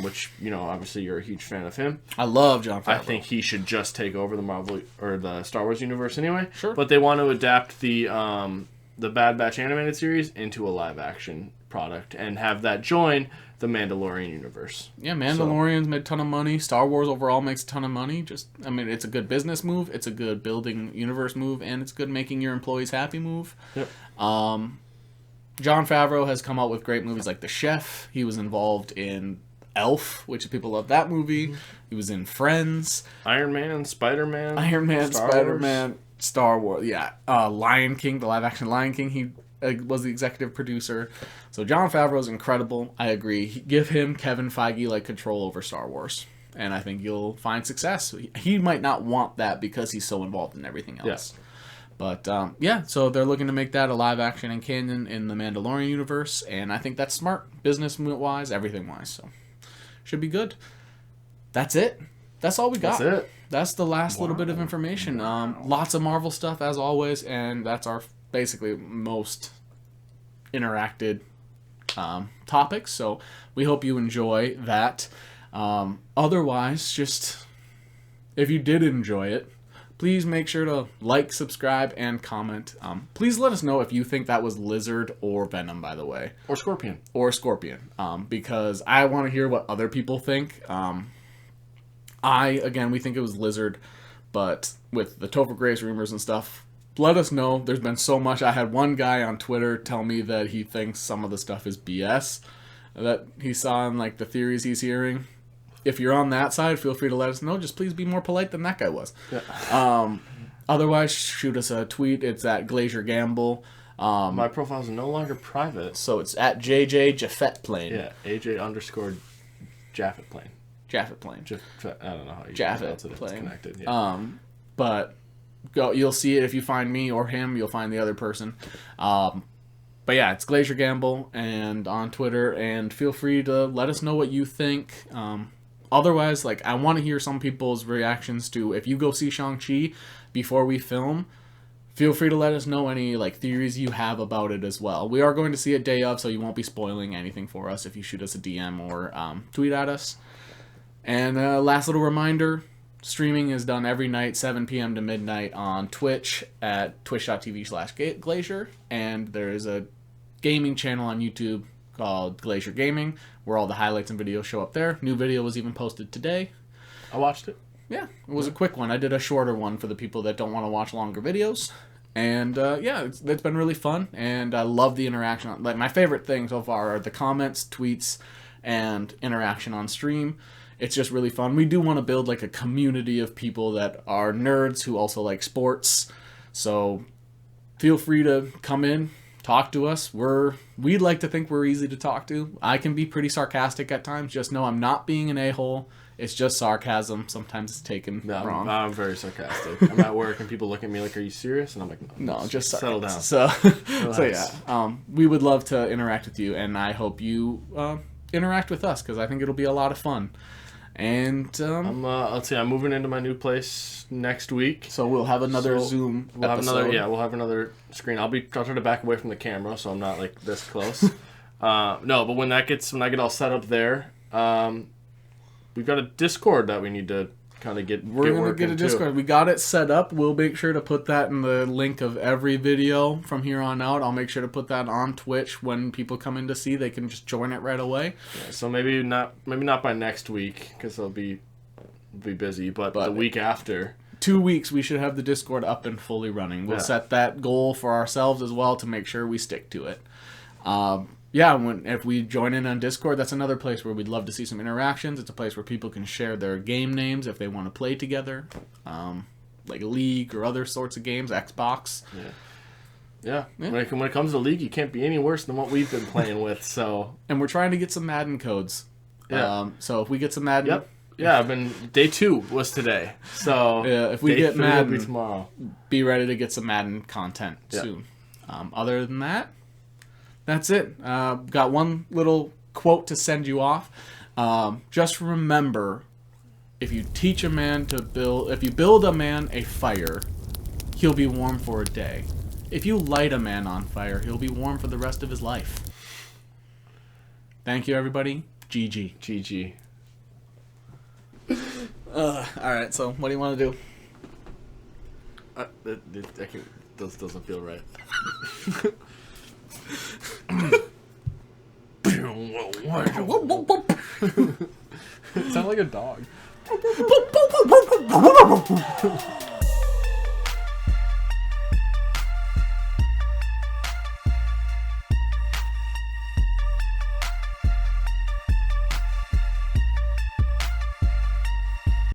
which, you know, obviously you're a huge fan of him. I love Jon Favreau. I think he should just take over the Marvel or the Star Wars universe anyway. Sure. But they want to adapt the Bad Batch animated series into a live action product and have that join the Mandalorian universe. Yeah, Mandalorian's made a ton of money. Star Wars overall makes a ton of money. It's a good business move. It's a good building universe move, and it's good making your employees happy move. Yep. Jon Favreau has come out with great movies like The Chef. He was involved in Elf, which people love that movie. Mm-hmm. He was in Friends. Iron Man, Spiderman. Spider-Man, Star Wars. Yeah. Lion King, the live-action Lion King, he was the executive producer. So Jon Favreau's incredible. I agree. Give him, Kevin Feige, like control over Star Wars. And I think you'll find success. He might not want that because he's so involved in everything else. Yeah. But, so they're looking to make that a live-action and canon in the Mandalorian universe, and I think that's smart, business-wise, everything-wise, so should be good. That's it. That's all we got. That's it. That's the last little bit of information. Lots of Marvel stuff, as always, and that's our, basically, most interacted topics, so we hope you enjoy that. Otherwise, just, if you did enjoy it, Please make sure to like, subscribe, and comment. Please let us know if you think that was Lizard or Venom, by the way. Or Scorpion. Because I want to hear what other people think. We think it was Lizard, but with the Topher Grace rumors and stuff, let us know. There's been so much. I had one guy on Twitter tell me that he thinks some of the stuff is BS that he saw in like the theories he's hearing. If you're on that side, feel free to let us know. Just please be more polite than that guy was. Yeah. Otherwise, shoot us a tweet. It's at Glaziar Gamble. My profile is no longer private. So it's at JJ Jaffetplane. Yeah, AJ_Jaffetplane. Jaffetplane. I don't know how you pronounce it. It's connected. Yeah. But you'll see it if you find me or him. You'll find the other person. But yeah, it's Glaziar Gamble and on Twitter. And feel free to let us know what you think. Otherwise, like, I want to hear some people's reactions to if you go see Shang-Chi before we film. Feel free to let us know any like theories you have about it as well. We are going to see it day of, so you won't be spoiling anything for us if you shoot us a DM or tweet at us. And last little reminder, streaming is done every night, 7 p.m. to midnight on Twitch at twitch.tv/Glaziar. And there is a gaming channel on YouTube called Glaziar Gaming, where all the highlights and videos show up there. New video was even posted today. I watched it. Yeah, it was a quick one. I did a shorter one for the people that don't want to watch longer videos. And it's been really fun, and I love the interaction. Like, my favorite thing so far are the comments, tweets, and interaction on stream. It's just really fun. We do want to build like a community of people that are nerds who also like sports. So feel free to come in, talk to us. We'd like to think we're easy to talk to. I can be pretty sarcastic at times. Just know I'm not being an a-hole. It's just sarcasm. Sometimes it's taken wrong. I'm very sarcastic. I'm at work and people look at me like, "Are you serious?" And I'm like, "No, just settle down." So yeah, we would love to interact with you, and I hope you interact with us because I think it'll be a lot of fun. And let's see, I'm moving into my new place next week, so we'll have another Zoom. We'll have another screen. I'll try to back away from the camera so I'm not like this close. No, but when I get all set up there, we've got a Discord that we need to kind of get. We're gonna get a Discord. We got it set up. We'll make sure to put that in the link of every video from here on out. I'll make sure to put that on Twitch when people come in to see. They can just join it right away. Yeah, so maybe not by next week because I'll be busy, but the week after. 2 weeks we should have the Discord up and fully running. We'll set that goal for ourselves as well to make sure we stick to it. If we join in on Discord, that's another place where we'd love to see some interactions. It's a place where people can share their game names if they want to play together, like League or other sorts of games, Xbox. Yeah. When it comes to League, you can't be any worse than what we've been playing with. So, and we're trying to get some Madden codes. Yeah. So if we get some Madden, yeah, day 2 was today. So yeah, if we get Madden, will be tomorrow. Be ready to get some Madden content soon. Other than that. That's it. Got one little quote to send you off. Just remember, if you build a man a fire, he'll be warm for a day. If you light a man on fire, he'll be warm for the rest of his life. Thank you, everybody. GG. GG. All right. So, what do you want to do? This doesn't feel right. It sounds like a dog.